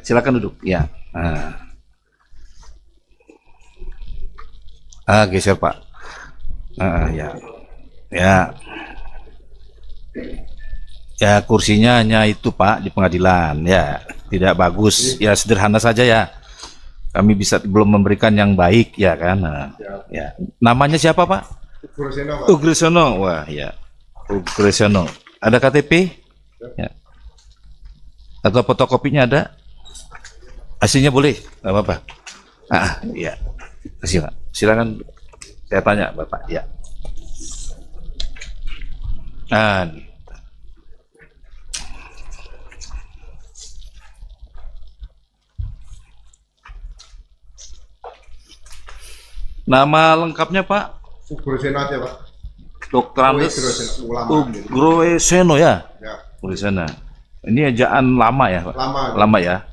silakan duduk. Ya. Geser Pak. Ya. Ya. Ya, kursinya hanya itu Pak di pengadilan. Ya, tidak bagus. Ya, sederhana saja ya. Kami belum memberikan yang baik ya kan. Ya. Namanya siapa Pak? Ugrisono. Wah ya. Ugrisono. Ada KTP? Ya. Atau fotokopinya ada? Aslinya boleh, nggak apa-apa. Iya. Kasih Pak. Silakan. Saya tanya Bapak. Ya. Nama lengkapnya Pak? Ugrisono aja Pak. Dr. Andes Ugrisono ya? Ya. Ugrisono. Ini ejaan lama ya Pak? Lama ya.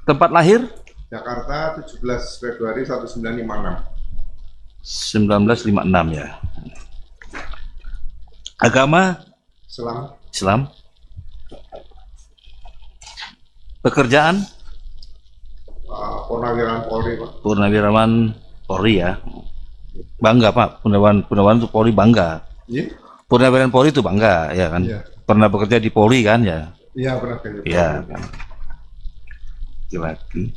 Tempat lahir? Jakarta 17 Februari 1956. 1956 ya. Agama? Islam. Pekerjaan? Purnawirawan Polri Pak. Purnawirawan Polri ya. Bangga Pak, Purnawirawan itu Polri bangga. Iya. Purnawirawan Polri itu bangga ya kan. Iya. Pernah bekerja di Polri kan ya. Iya pernah bekerja. Iya kan. Lagi.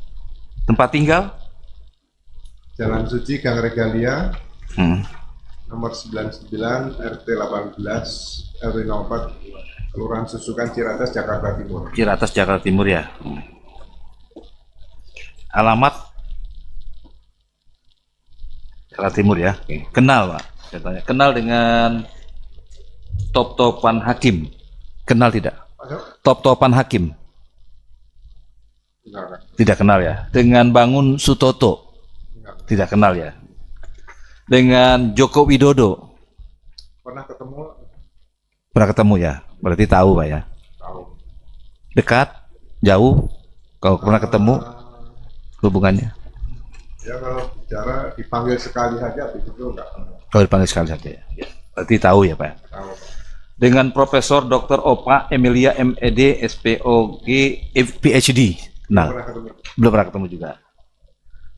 Tempat tinggal? Jalan Suci Gang Regalia. Nomor 99 RT 18 RW 04 Kelurahan Susukan Ciracas Jakarta Timur. Ciracas Jakarta Timur ya. Alamat Jakarta Timur ya. Kenal Pak, saya tanya. Kenal dengan top-topan hakim? Kenal tidak? Top-topan hakim? Tidak kenal ya. Dengan Bangun Sutoto? Tidak kenal ya. Dengan Joko Widodo? Pernah ketemu? Pernah ketemu ya. Berarti tahu Pak ya. Tahu. Dekat? Jauh? Kalau pernah ketemu hubungannya? Ya kalau bicara dipanggil sekali saja, habis itu enggak. Kalau dipanggil sekali saja ya. Berarti tahu ya Pak. Tahu Pak. Dengan Profesor Dr. Opa Emilia MED SPOG PhD. Nah, belum pernah ketemu juga.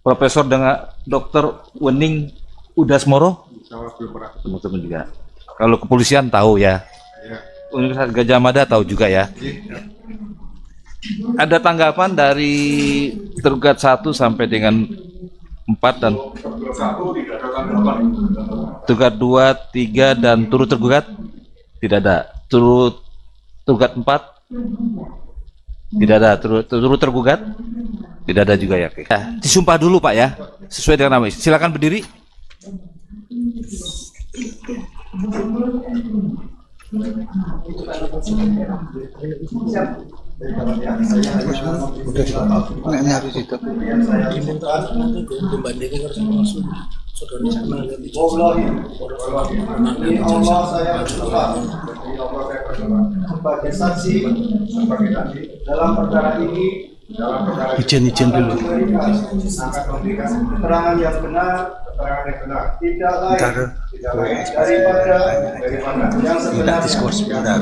Profesor dengan Dr. Wening Udasmoro? Belum pernah ketemu juga. Kalau kepolisian tahu ya. Ya. Universitas Gajah Mada tahu juga ya. Ya. Ada tanggapan dari tergugat 1 sampai dengan 4 dan tergugat 2, 3 dan turut tergugat? Tidak ada. Turut tergugat 4? Tidak ada. Turut tergugat? Tidak ada juga ya. Disumpah dulu Pak ya, sesuai dengan nama. Silakan berdiri. sebagai saksi dalam perkara ini Izin dulu. keterangan yang benar, tidak lain daripada yang sebenarnya.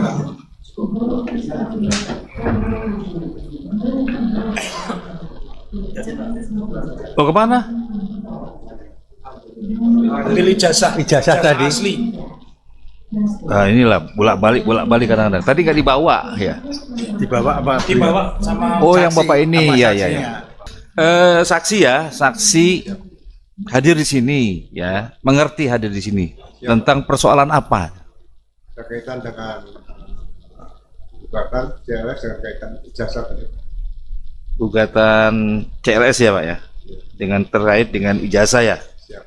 Oh kemana? Ambil ijazah tadi. Asli. Nah inilah bolak-balik kadang-kadang. Tadi nggak dibawa ya? Dibawa apa? Dibawa sama. Oh saksi, yang Bapak ini ya. Saksi ya, saksi hadir di sini ya, mengerti hadir di sini ya. Tentang persoalan apa? Berkaitan dengan gugatan CLS dengan kaitan ijazah tadi. Gugatan CLS ya Pak ya, dengan terkait dengan ijazah ya. Siap.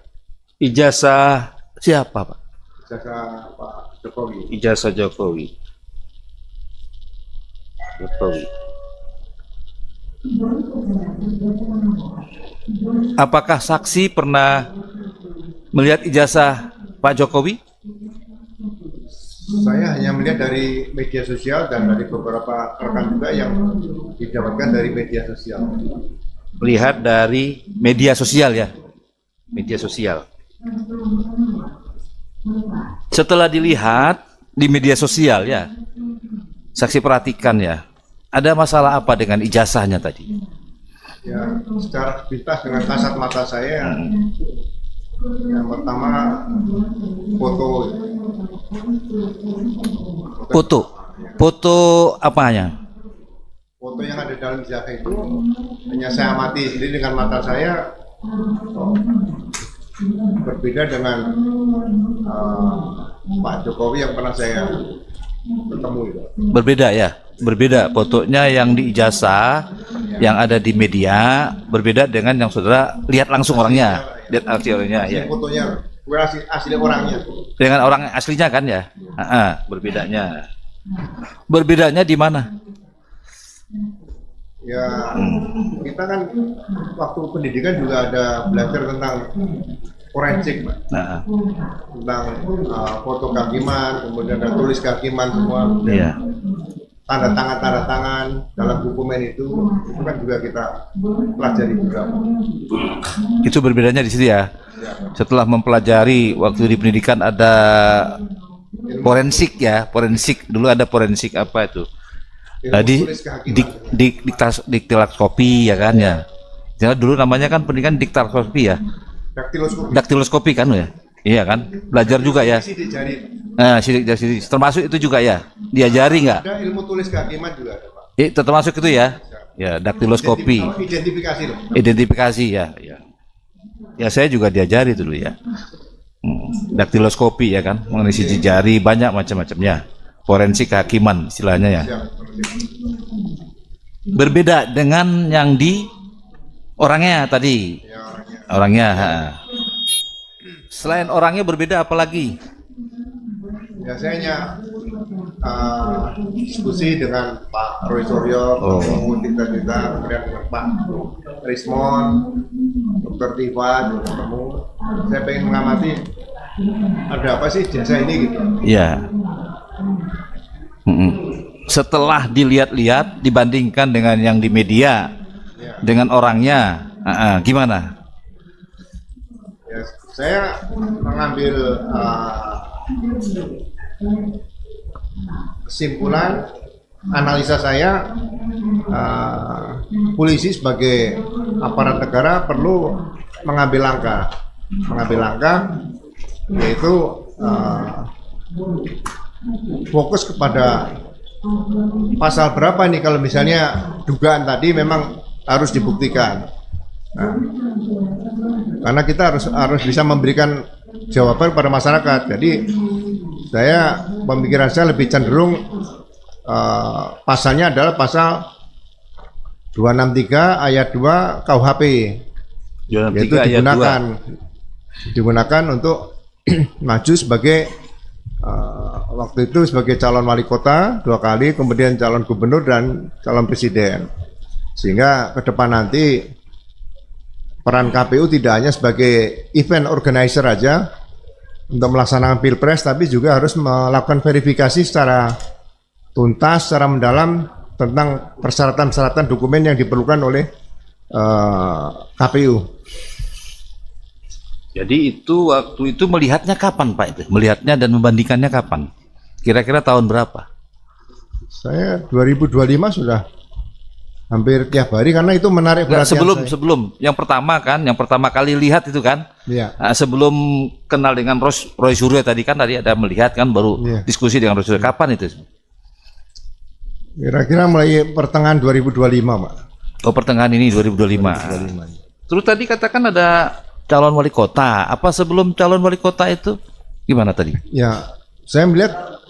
Ijazah siapa Pak? Ijazah Pak Jokowi. Ijazah Jokowi. Apakah saksi pernah melihat ijazah Pak Jokowi? Saya hanya melihat dari media sosial dan dari beberapa rekan juga yang didapatkan dari media sosial. Melihat dari media sosial ya, media sosial. Setelah dilihat di media sosial ya, saksi perhatikan ya, ada masalah apa dengan ijazahnya tadi? Ya, secara sepintas dengan kasat mata saya, yang pertama foto. Foto apanya? Foto yang ada dalam ijazah itu hanya saya amati sendiri dengan mata saya, berbeda dengan Pak Jokowi yang pernah saya bertemu itu. Berbeda ya? Berbeda fotonya yang di ijazah, yang ada di media, berbeda dengan yang saudara lihat langsung orangnya, lihat asli orangnya ya. Fotonya asli orangnya. Dengan orang aslinya kan ya? Berbedanya. Berbedanya di mana? Ya, kita kan waktu pendidikan juga ada belajar tentang forensik, Pak. Tentang foto kehakiman, kemudian ada tulis kehakiman semua. Iya. Tanda tangan dalam dokumen itu kan juga kita pelajari juga. Itu berbedanya di situ ya. Setelah mempelajari waktu di pendidikan ada forensik ya, forensik dulu ada forensik apa itu? Tadi diktiloskopi ya kan ya. Jadi dulu namanya kan pendidikan diktiloskopi ya. Daktiloskopi kan ya. Iya kan? Belajar juga ya. Sidik jari. Nah, sidik jari termasuk itu juga ya. Diajari nggak? Ada ilmu tulis kehakiman juga ada, Pak. Termasuk itu ya. Ya, daktiloskopi. Identifikasi loh. Identifikasi ya, ya. Ya saya juga diajari dulu ya. Daktiloskopi ya kan, mengenai sidik jari banyak macam-macamnya. Forensik kehakiman istilahnya ya. Berbeda dengan yang di orangnya tadi. Orangnya. Selain orangnya berbeda apalagi? Ya saya hanya diskusi dengan Pak Roy Suryo, kemudian dengan Pak Rismon, Dr. Tivan, ketemu. Saya pengen mengamati ada apa sih jasa ini gitu. Iya. Setelah dilihat-lihat dibandingkan dengan yang di media, dengan orangnya, gimana? Ya, saya mengambil kesimpulan analisa saya, polisi sebagai aparat negara perlu mengambil langkah yaitu fokus kepada pasal berapa nih kalau misalnya dugaan tadi memang harus dibuktikan. Nah, karena kita harus bisa memberikan jawaban pada masyarakat. Jadi saya pemikiran saya lebih cenderung pasalnya adalah pasal 263 ayat 2 KUHP, yaitu digunakan untuk maju sebagai waktu itu sebagai calon wali kota 2 kali, kemudian calon gubernur dan calon presiden. Sehingga ke depan nanti peran KPU tidak hanya sebagai event organizer aja untuk melaksanakan pilpres, tapi juga harus melakukan verifikasi secara tuntas, secara mendalam tentang persyaratan-persyaratan dokumen yang diperlukan oleh KPU. Jadi itu waktu itu melihatnya kapan Pak itu? Melihatnya dan membandingkannya kapan? Kira-kira tahun berapa? Saya 2025 sudah hampir tiap hari karena itu menarik perhatian sebelum yang pertama kali lihat itu kan, sebelum kenal dengan Roy Suryo tadi ada melihat kan, baru diskusi dengan Roy Suryo. Kapan itu? Kira-kira mulai pertengahan 2025 Pak. Oh, pertengahan ini 2025. Terus tadi katakan ada calon wali kota. Apa sebelum calon wali kota itu gimana tadi? Ya, saya melihat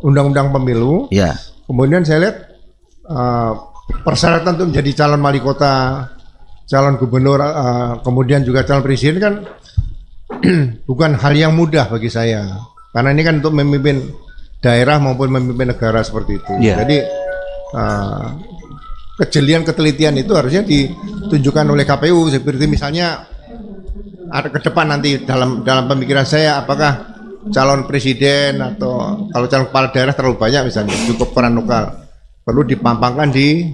undang-undang pemilu. Ya. Kemudian saya lihat persyaratan untuk menjadi calon wali kota, calon gubernur, kemudian juga calon presiden kan bukan hal yang mudah bagi saya. Karena ini kan untuk memimpin daerah maupun memimpin negara seperti itu. Yeah. Jadi kejelian ketelitian itu harusnya ditunjukkan oleh KPU. Seperti misalnya ada ke depan nanti dalam pemikiran saya, apakah calon presiden atau kalau calon kepala daerah terlalu banyak misalnya, cukup peran lokal, perlu dipampangkan di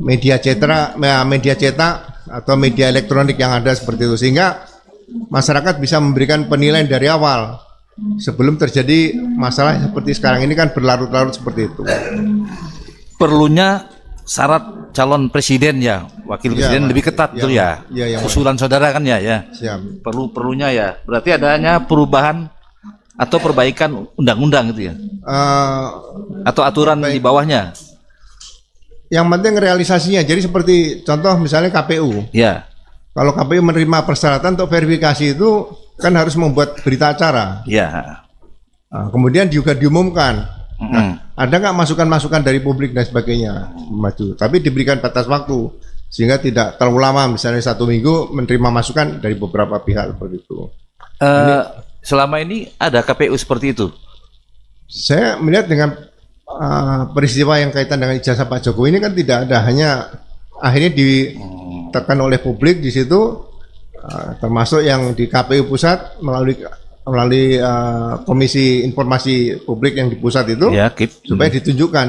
media cetak atau media elektronik yang ada seperti itu, sehingga masyarakat bisa memberikan penilaian dari awal sebelum terjadi masalah seperti sekarang ini kan berlarut-larut seperti itu. Perlunya syarat calon presiden ya, wakil Iya, presiden Pak. lebih ketat Iya, tuh ya. iya, yang Usulan saudara kan ya, ya. Siap. Perlunya ya. Berarti adanya perubahan atau perbaikan undang-undang gitu ya, Eh, atau aturan di bawahnya. yang penting realisasinya. Jadi seperti contoh misalnya KPU. Ya, Kalau KPU menerima persyaratan untuk verifikasi itu kan harus membuat berita acara. ya. Nah, kemudian juga diumumkan. Nah, ada nggak masukan-masukan dari publik dan sebagainya maju. Tapi diberikan batas waktu sehingga tidak terlalu lama. Misalnya 1 minggu menerima masukan dari beberapa pihak seperti itu. Selama ini ada KPU seperti itu. Saya melihat dengan peristiwa yang kaitan dengan ijazah Pak Jokowi ini kan tidak ada, hanya akhirnya ditekan oleh publik di situ, termasuk yang di KPU pusat melalui Komisi Informasi Publik yang di pusat itu, Ya, KIP. supaya ditunjukkan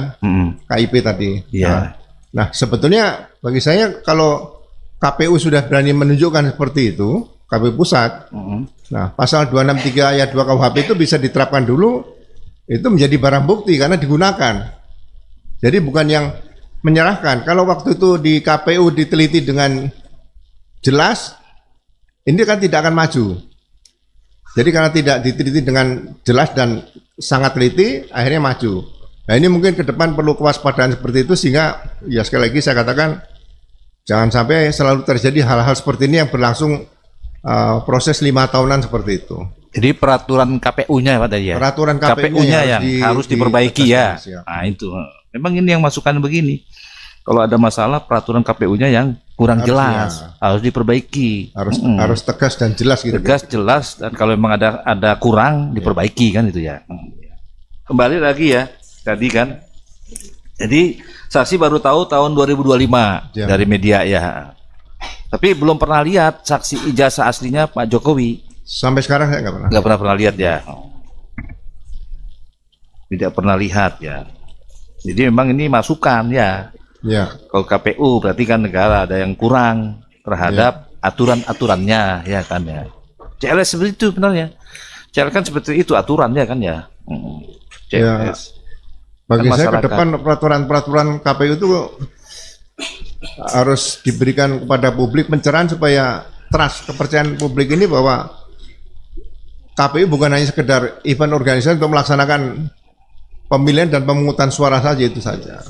KIP tadi. Ya. Nah, sebetulnya bagi saya kalau KPU sudah berani menunjukkan seperti itu, KPU pusat, nah pasal 263 ayat 2 KUHP itu bisa diterapkan dulu. Itu menjadi barang bukti karena digunakan. Jadi bukan yang menyerahkan. Kalau waktu itu di KPU diteliti dengan jelas, ini kan tidak akan maju. Jadi karena tidak diteliti dengan jelas dan sangat teliti, akhirnya maju. Nah ini mungkin ke depan perlu kewaspadaan seperti itu, sehingga ya sekali lagi saya katakan jangan sampai selalu terjadi hal-hal seperti ini yang berlangsung proses 5 tahunan seperti itu. Jadi peraturan KPU-nya Pak tadi ya. Peraturan KPU-nya yang harus diperbaiki ya. Siap. Nah itu. Memang ini yang masukan begini. Kalau ada masalah peraturan KPU-nya yang kurang jelas, harus diperbaiki. Harus tegas dan jelas gitu. Tegas, jelas, dan kalau memang ada kurang diperbaiki kan itu ya. Kembali lagi ya, tadi kan. Jadi saksi baru tahu tahun 2025 Ya. dari media ya. Tapi belum pernah lihat saksi ijazah aslinya Pak Jokowi. Sampai sekarang saya nggak pernah. Nggak pernah lihat ya. Tidak pernah lihat ya. Jadi memang ini masukan ya. Ya. Kalau KPU berarti kan negara ada yang kurang terhadap aturan-aturannya ya kan ya. CLS seperti itu benarnya. CLS kan seperti itu aturannya kan ya. CLS. Bagi Kan saya ke masyarakat. depan peraturan-peraturan KPU itu harus diberikan kepada publik pencerahan supaya trust, kepercayaan publik ini bahwa KPU bukan hanya sekedar event organisasi untuk melaksanakan pemilihan dan pemungutan suara saja, itu saja.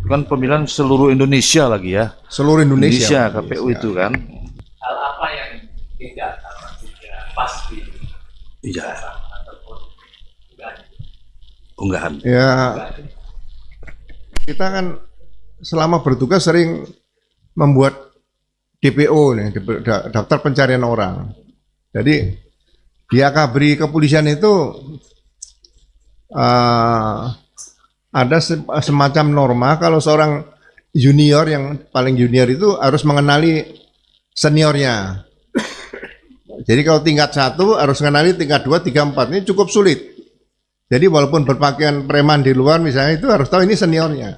Kan pemilihan seluruh Indonesia lagi ya. Seluruh Indonesia. KPU itu kan. Hal apa yang tidak pas di Iya. ataupun Unggahan. Ya, kita kan selama bertugas sering membuat DPO nih, daftar pencarian orang. Jadi di akabri kepolisian itu ada semacam norma kalau seorang junior yang paling junior itu harus mengenali seniornya. Jadi kalau tingkat 1 harus mengenali tingkat 2, 3, 4. Ini cukup sulit. Jadi walaupun berpakaian preman di luar misalnya itu harus tahu ini seniornya.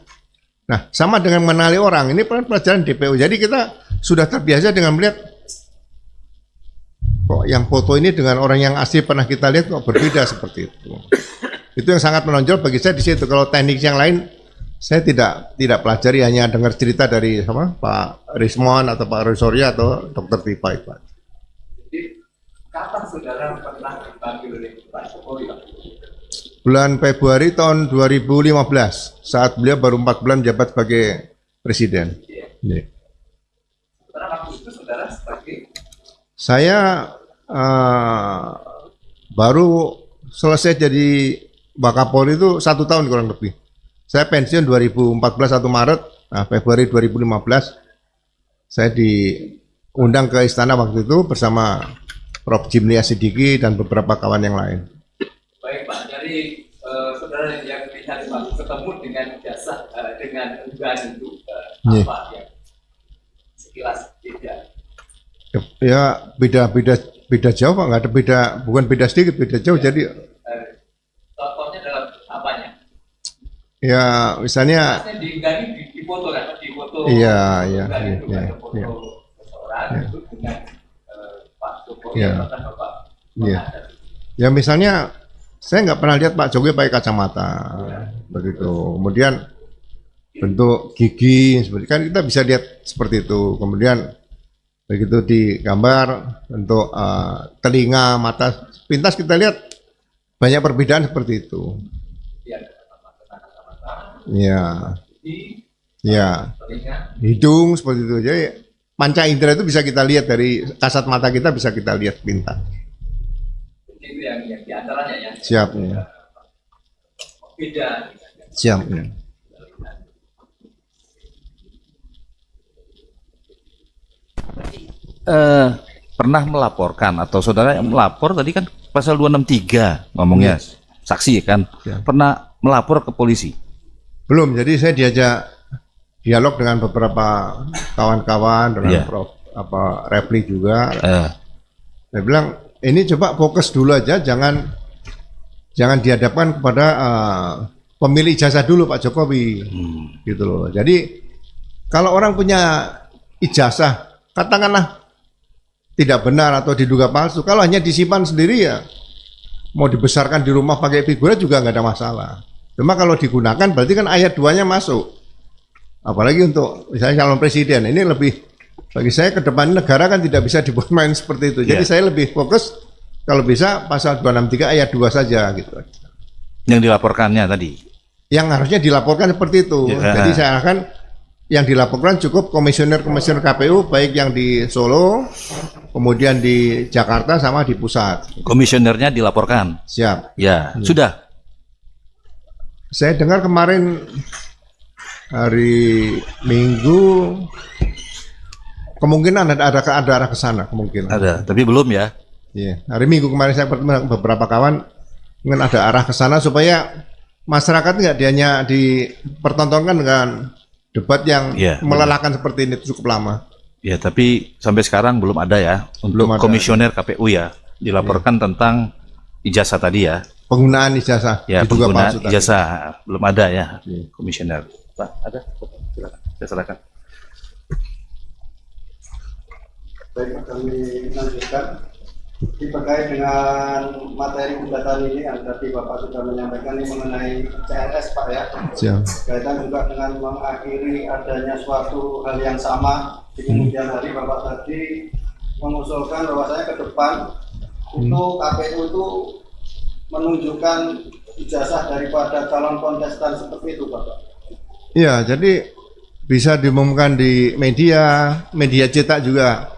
Nah, sama dengan mengenali orang, ini pelajaran DPO. Jadi kita sudah terbiasa dengan melihat kok yang foto ini dengan orang yang asli pernah kita lihat kok berbeda seperti itu. Itu yang sangat menonjol bagi saya di situ. Kalau teknik yang lain saya tidak pelajari, hanya dengar cerita dari Pak Rismon atau Pak Rosoria atau Dr. Tipa itu. kapan saudara pernah dipanggil oleh Pak Jokowi, Pak? Bulan Februari tahun 2015 saat beliau baru 4 bulan menjabat sebagai presiden. Iya. Karena waktu itu saudara sebagai Saya baru selesai jadi Wakapolri itu 1 tahun kurang lebih. Saya pensiun 2014 1 Maret, nah Februari 2015 saya diundang ke istana waktu itu bersama Prof. Jimli Asidiki dan beberapa kawan yang lain. baik Pak, dari saudara yang lihat Pak ketemu dengan jasa dengan unggahan itu Iya. apa yang sekilas beda? Ya beda jauh Pak, nggak ada beda, bukan beda sedikit, beda jauh. Jadi Contohnya dalam apanya? ya misalnya Maksudnya di foto kan, di foto. Iya, iya, unggahan iya, itu kan, iya, foto iya. seseorang itu dengan Pak Jokowi Iya. bahkan Bapak Iya. menghadap. Ya misalnya saya nggak pernah lihat Pak Jokowi pakai kacamata begitu. Kemudian bentuk gigi seperti kan kita bisa lihat seperti itu. Kemudian begitu digambar bentuk telinga, mata, pintas kita lihat banyak perbedaan seperti itu. Ya, ya, hidung seperti itu. Jadi panca indera itu bisa kita lihat dari kasat mata kita bisa kita lihat pintas. Itu yang diantaranya ya. Siap ya. Beda. Siap ya. Pernah melaporkan atau saudara yang melapor tadi kan pasal 263 ngomongnya saksi kan, Ya. pernah melapor ke polisi? Belum, jadi saya diajak dialog dengan beberapa kawan-kawan dengan Iya. Prof Refli juga. Eh, Saya bilang ini coba fokus dulu aja, jangan dihadapkan kepada pemilik ijazah dulu Pak Jokowi, gitu loh. Jadi kalau orang punya ijazah, katakanlah tidak benar atau diduga palsu, kalau hanya disimpan sendiri ya mau dibesarkan di rumah pakai figurat juga nggak ada masalah. Cuma kalau digunakan berarti kan ayat 2-nya masuk. Apalagi untuk misalnya calon presiden, ini lebih bagi saya ke depan negara kan tidak bisa dibuat main seperti itu. Jadi Yeah. saya lebih fokus kalau bisa pasal 263 ayat 2 saja gitu. yang dilaporkannya tadi. Yang harusnya dilaporkan seperti itu. Yeah. Jadi saya akan yang dilaporkan cukup komisioner KPU baik yang di Solo, kemudian di Jakarta sama di pusat. Komisionernya dilaporkan. Siap. Ya, sudah. Saya dengar kemarin hari Minggu kemungkinan ada arah ke sana kemungkinan. Ada, tapi belum ya. Iya. Hari Minggu kemarin saya bertemu dengan beberapa kawan, mungkin ada arah ke sana supaya masyarakat nggak hanya dipertontonkan dengan debat yang Iya, melelahkan seperti ini cukup lama. Ya, tapi sampai sekarang belum ada ya untuk Belum ada. komisioner KPU ya dilaporkan tentang ijazah tadi ya. Penggunaan ijazah Ya, diduga penggunaan palsu tadi. ijazah belum ada ya, Iya. komisioner. Pak, ada? Silakan. Saya silakan. Baik, kami lanjutkan. Terkait dengan materi gugatan ini yang tadi Bapak sudah menyampaikan ini mengenai CLS Pak ya. Siap. Kaitan juga dengan mengakhiri adanya suatu hal yang sama di kemudian hari Bapak tadi mengusulkan bahwasanya ke depan itu KPU itu menunjukkan ijazah daripada calon kontestan seperti itu Bapak. Iya, jadi bisa diumumkan di media cetak juga.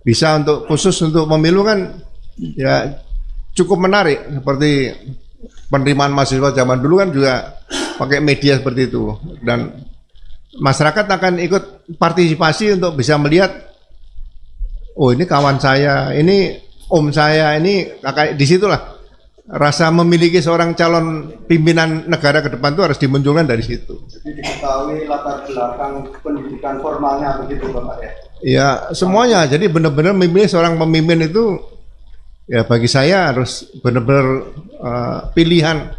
Bisa untuk khusus untuk pemilu kan ya cukup menarik seperti penerimaan mahasiswa zaman dulu kan juga pakai media seperti itu dan masyarakat akan ikut partisipasi untuk bisa melihat oh ini kawan saya, ini om saya, ini kakak, disitulah rasa memiliki seorang calon pimpinan negara ke depan itu harus dimunculkan dari situ. Jadi diketahui latar belakang pendidikan formalnya begitu Bapak ya. Ya semuanya, jadi benar-benar memilih seorang pemimpin itu ya bagi saya harus benar-benar pilihan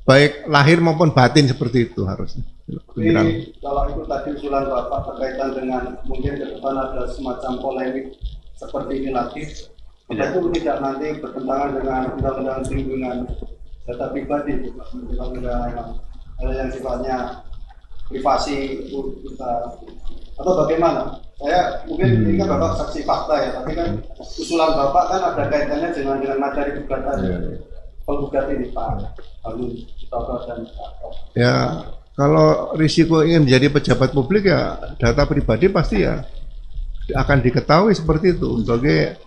baik lahir maupun batin seperti itu harus. Jadi kalau itu tadi usulan Bapak berkaitan dengan mungkin ke depan ada semacam polemik seperti ini lagi, maka itu tidak nanti bertentangan dengan undang-undang perlindungan data pribadi, undang-undang yang sifatnya privasi itu kita atau bagaimana? Saya mungkin ini kan Bapak saksi fakta ya, tapi kan usulan Bapak kan ada kaitannya dengan materi gugatan penggugat ini Pak Harun Toto dan Pak. Ya kalau risiko ingin menjadi pejabat publik ya data pribadi pasti ya akan diketahui seperti itu. Sebagai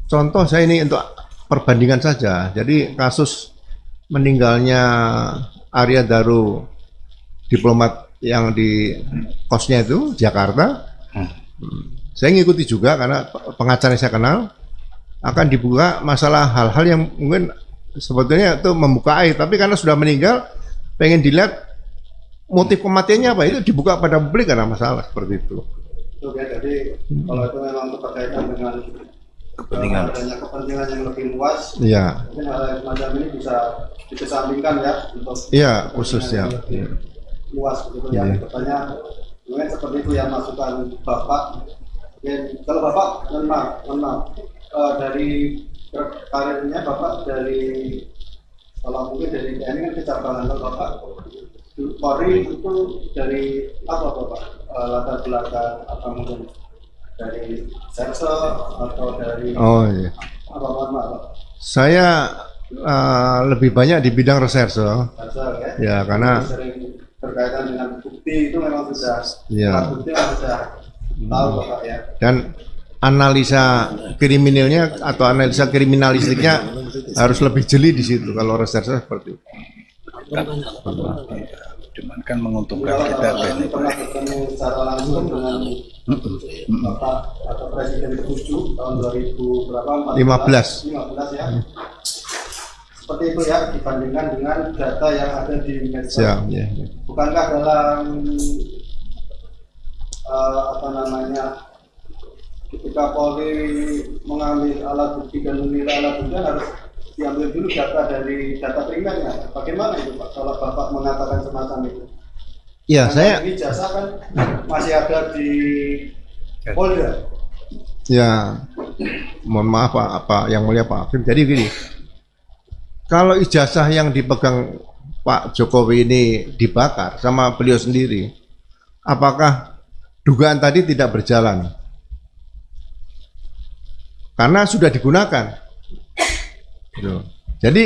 contoh saya ini untuk perbandingan saja. Jadi kasus meninggalnya Arya Daru, diplomat yang di kosnya itu Jakarta, saya ngikuti juga karena pengacara saya kenal, akan dibuka masalah hal-hal yang mungkin sebetulnya itu membuka air, tapi karena sudah meninggal pengen dilihat motif kematiannya apa, itu dibuka pada publik karena masalah seperti itu. Oke, jadi kalau itu memang untuk berkaitan dengan Kepentingan. adanya kepentingan yang lebih luas, Iya, mungkin hal yang semacam ini bisa dikesampingkan ya untuk iya khusus ya. kepentingan yang lebih luas begitu ya. Iya. Katanya mungkin seperti itu yang masukan Bapak. Oke, kalau Bapak mohon maaf, dari karirnya Bapak dari, kalau mungkin dari TNI kan kecabangan Bapak, Polri itu dari apa Bapak? Latar belakang apa mungkin dari serse atau dari Oh iya. apa Bapak? Saya lebih banyak di bidang reserse. Serse ya? Ya, karena Sering berkaitan dengan bukti itu memang sudah, Iya. bukti memang sudah tahu Bapak ya. dan analisa kriminalnya atau analisa kriminalistiknya harus lebih jeli di situ kalau reserse seperti itu. Cuman kan menguntungkan Kalau kita Bapak ini pernah bertemu secara langsung dengan Bapak atau Presiden ke-7 tahun 2000 berapa? 15 ya. Seperti itu ya, dibandingkan dengan data yang ada di medsos. Ya, ya. Bukankah dalam apa namanya, ketika Polri mengambil alat bukti dan menilai alat bukti harus diambil dulu data dari data primernya. Bagaimana itu Pak kalau Bapak mengatakan semacam itu? Ya, Karena saya ini jasa kan masih ada di Polda. ya mohon maaf Pak yang mulia Pak Hakim. Jadi gini, kalau ijazah yang dipegang Pak Jokowi ini dibakar sama beliau sendiri, apakah dugaan tadi tidak berjalan? Karena sudah digunakan. Gitu. Jadi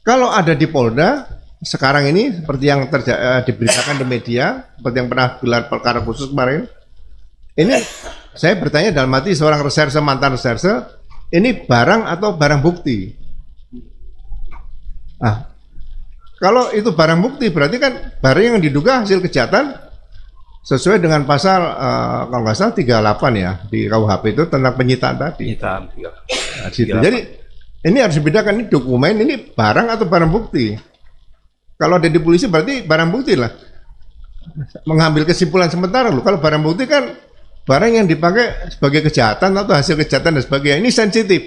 kalau ada di Polda sekarang ini seperti yang diberitakan di media, seperti yang pernah gelar perkara khusus kemarin, ini saya bertanya dalam hati seorang reserse, mantan reserse, ini barang atau barang bukti? Ah, kalau itu barang bukti berarti kan barang yang diduga hasil kejahatan sesuai dengan pasal kalau nggak salah 38 ya di KUHP itu tentang penyitaan tadi. Penyitaan. Nah, situ. Jadi ini harus dibedakan, ini dokumen, ini barang atau barang bukti. Kalau ada di polisi berarti barang bukti lah. Mengambil kesimpulan sementara loh. Kalau barang bukti kan barang yang dipakai sebagai kejahatan atau hasil kejahatan dan sebagainya. Ini sensitif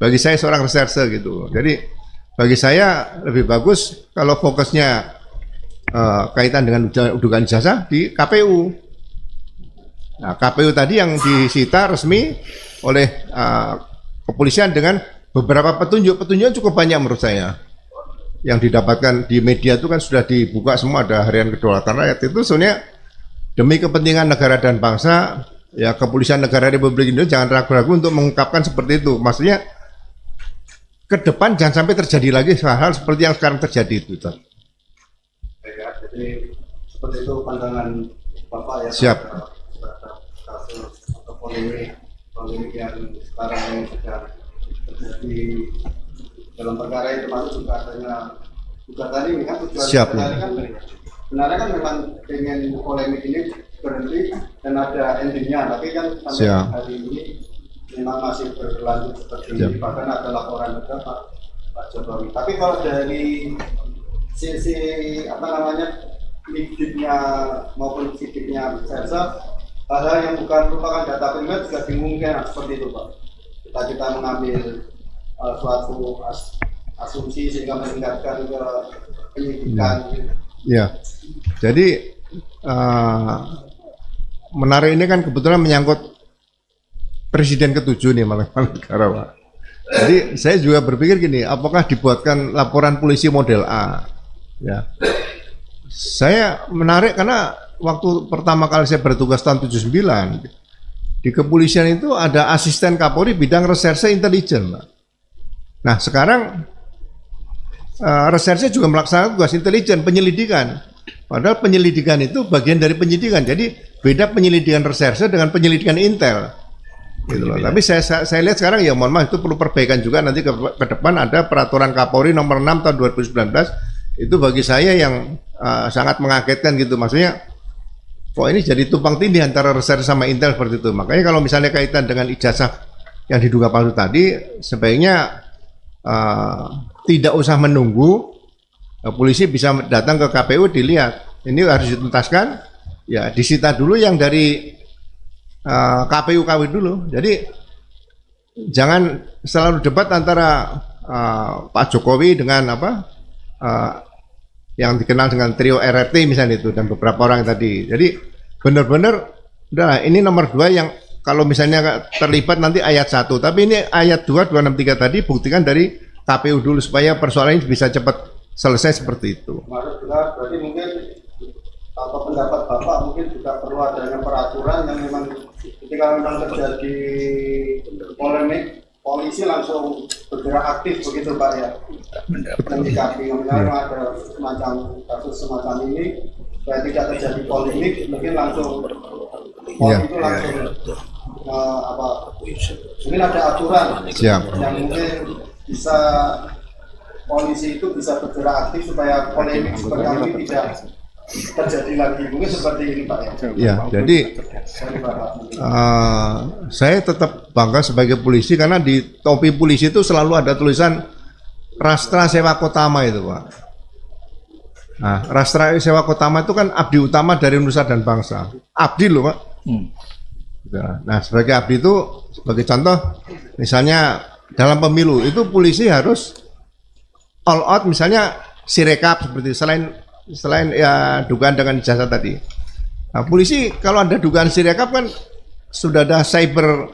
bagi saya seorang reserse gitu. Jadi bagi saya lebih bagus kalau fokusnya kaitan dengan dugaan ijazah di KPU. Nah, KPU tadi yang disita resmi oleh kepolisian dengan beberapa petunjuk cukup banyak menurut saya. Yang didapatkan di media itu kan sudah dibuka semua, ada harian kedaulatan rakyat. Itu sebenarnya demi kepentingan negara dan bangsa, ya kepolisian negara Republik Indonesia jangan ragu-ragu untuk mengungkapkan seperti itu. Maksudnya ke depan jangan sampai terjadi lagi hal-hal seperti yang sekarang terjadi itu. Ya, jadi seperti itu pandangan Bapak ya. Siap. Kasus atau polemik yang sekarang ini sudah terjadi dalam perkara itu, masuk juga adanya tadi ini kan tujuan Siap. tadi kan sebenarnya kan memang pengen polemik ini berhenti dan ada endingnya, tapi kan sampai Siap. hari ini memang masih berlanjut seperti ini. Bahkan ada laporan juga Pak Jokowi. Tapi kalau dari sisi apa namanya lidiknya maupun sidiknya sersa, hal-hal yang bukan merupakan data primer juga dimungkinkan seperti itu Pak. Kita mengambil suatu asumsi sehingga meningkatkan ke penyidikan. Ya, jadi menarik ini kan kebetulan menyangkut Presiden ke-7 nih malah negara Pak. Jadi saya juga berpikir gini, apakah dibuatkan laporan polisi model A? Ya, saya menarik karena waktu pertama kali saya bertugas tahun 79 di kepolisian itu ada asisten Kapolri bidang reserse intelijen, Pak. Nah sekarang reserse juga melaksanakan tugas intelijen penyelidikan. Padahal penyelidikan itu bagian dari penyidikan. Jadi beda penyelidikan reserse dengan penyelidikan intel. Gitu loh. Tapi saya lihat sekarang ya mohon maaf itu perlu perbaikan juga nanti ke depan ada peraturan Kapolri nomor 6 tahun 2019 itu bagi saya yang sangat mengagetkan gitu. Maksudnya kok ini jadi tumpang tindih antara reserse sama intel seperti itu. Makanya kalau misalnya kaitan dengan ijazah yang diduga palsu tadi sebaiknya tidak usah menunggu polisi bisa datang ke KPU dilihat ini harus dituntaskan ya disita dulu yang dari KPU KW dulu. Jadi jangan selalu debat antara Pak Jokowi dengan yang dikenal dengan trio RRT misalnya itu dan beberapa orang tadi. Jadi benar-benar udah ini nomor 2 yang kalau misalnya terlibat nanti ayat 1, tapi ini ayat 2, 263 tadi buktikan dari KPU dulu supaya persoalan ini bisa cepat selesai seperti itu. Maksud juga berarti mungkin atau pendapat Bapak mungkin juga perlu adanya peraturan yang memang ketika memang terjadi polemik, polisi langsung bergerak aktif begitu Pak ya. Menyikapi misalnya ada semacam kasus semacam ini supaya tidak terjadi polemik, mungkin langsung itu langsung mungkin ada aturan Siap. yang mungkin bisa polisi itu bisa bergerak aktif supaya polemik seperti ini tidak terjadi lagi, mungkin seperti ini Pak ya. Ya, jadi saya tetap bangga sebagai polisi karena di topi polisi itu selalu ada tulisan Rastra Sewako Tama itu Pak. Nah, Rastra Sewako Tama itu kan abdi utama dari nusa dan bangsa. Abdi loh Pak. Nah, sebagai abdi itu sebagai contoh, misalnya dalam pemilu itu polisi harus all out, misalnya sirekap seperti itu, selain ya dugaan dengan ijazah tadi. Nah, polisi kalau ada dugaan sirekap kan sudah ada cyber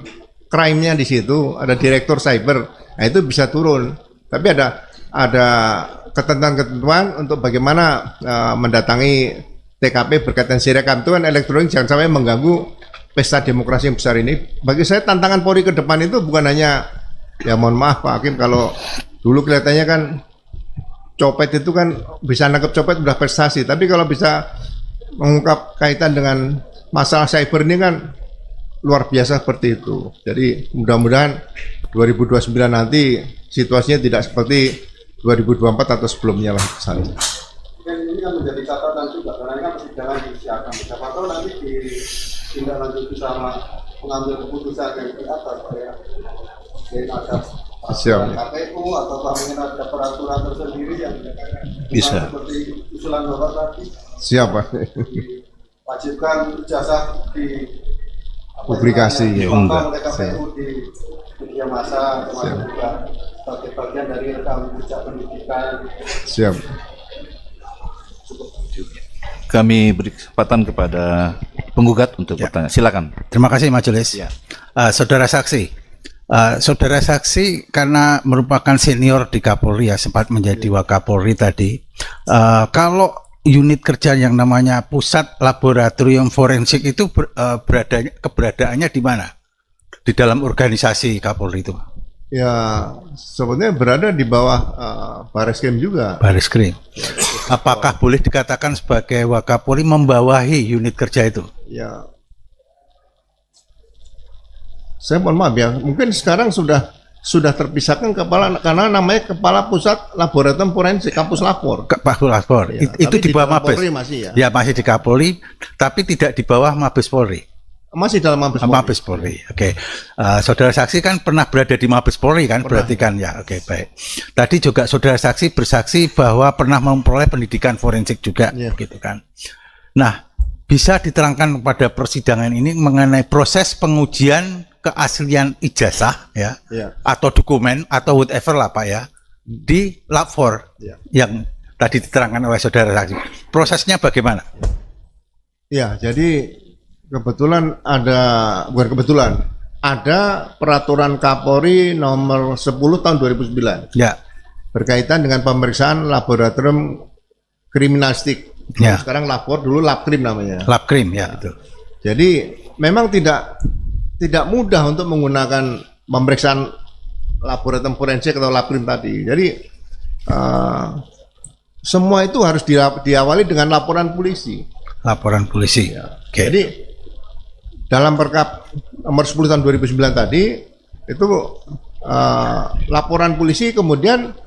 crime-nya di situ, ada direktur cyber. Nah, itu bisa turun. Tapi ada ketentuan-ketentuan untuk bagaimana mendatangi TKP berkaitan sirekap itu kan elektronik, jangan sampai mengganggu pesta demokrasi yang besar ini. Bagi saya tantangan Polri ke depan itu bukan hanya, ya mohon maaf Pak Hakim, kalau dulu kelihatannya kan copet itu kan bisa nangkep copet udah prestasi, tapi kalau bisa mengungkap kaitan dengan masalah cyber ini kan luar biasa seperti itu. Jadi mudah-mudahan 2029 nanti situasinya tidak seperti 2024 atau sebelumnya lah misalnya. Dan ini kan menjadi catatan juga karena ini kan persidangan disiapkan. Siapa tahu nanti ditindaklanjuti sama pengambil keputusan yang di atas Pak ya. Jadi ada KPU atau mungkin ada peraturan tersendiri yang bisa seperti usulan Bapak tadi. Siapa? Wajibkan ijazah di Publikasi, ya, enggak. Oleh KPU di media massa, termasuk juga sebagai bagian dari rekam jejak pendidikan. Siap. Kami beri kesempatan kepada penggugat untuk bertanya. Silakan. Terima kasih Majelis. Ya. Saudara saksi karena merupakan senior di Kapolri ya, sempat menjadi Wakapolri tadi. Kalau unit kerja yang namanya Pusat Laboratorium Forensik itu keberadaannya di mana? Di dalam organisasi Kapolri itu? Ya, sebetulnya berada di bawah Bareskrim juga. Bareskrim. Apakah boleh dikatakan sebagai Wakapolri membawahi unit kerja itu? Ya, saya mohon maaf ya, mungkin sekarang sudah terpisahkan kepala, karena namanya Kepala Pusat Laboratorium Forensik Kampus Lapor. Kampus Lapor. Ya, Itu di bawah Mabes. Masih ya. Ya masih di Kapolri, tapi tidak di bawah Mabes Polri. Masih dalam Mabes Polri. Mabes Polri. Oke. Saudara saksi kan pernah berada di Mabes Polri kan? Berarti kan ya. Oke, baik. Tadi juga saudara saksi bersaksi bahwa pernah memperoleh pendidikan forensik juga, gitu kan. Nah, bisa diterangkan pada persidangan ini mengenai proses pengujian keaslian ijazah ya, atau dokumen atau whatever lah Pak ya, di Lab 4 yang tadi diterangkan oleh saudara saksi. Prosesnya bagaimana? Ya, jadi kebetulan ada peraturan Kapolri nomor 10 tahun 2009 ya, berkaitan dengan pemeriksaan laboratorium kriminalistik. Ya. Sekarang lapor, dulu Labkrim namanya. Labkrim ya, betul. Jadi memang tidak mudah untuk menggunakan pemeriksaan laboratorium forensik atau Labkrim tadi. Jadi semua itu harus diawali dengan laporan polisi. Laporan polisi. Ya. Okay. Jadi dalam Perkap nomor 10 tahun 2009 tadi itu laporan polisi, kemudian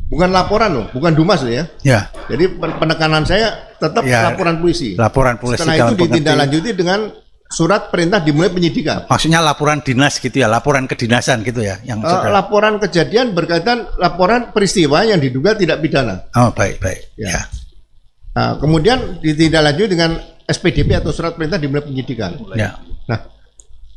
bukan laporan loh, bukan Dumas loh ya. Ya. Jadi penekanan saya tetap laporan polisi. Laporan polisi. Setelah itu ditindaklanjuti dengan surat perintah dimulai penyidikan. Maksudnya laporan dinas gitu ya, laporan kedinasan gitu ya, yang laporan kejadian berkaitan laporan peristiwa yang diduga tidak pidana. Oh, baik. Ya. Nah, kemudian ditindaklanjuti dengan SPDP atau surat perintah dimulai penyidikan. Ya. Nah,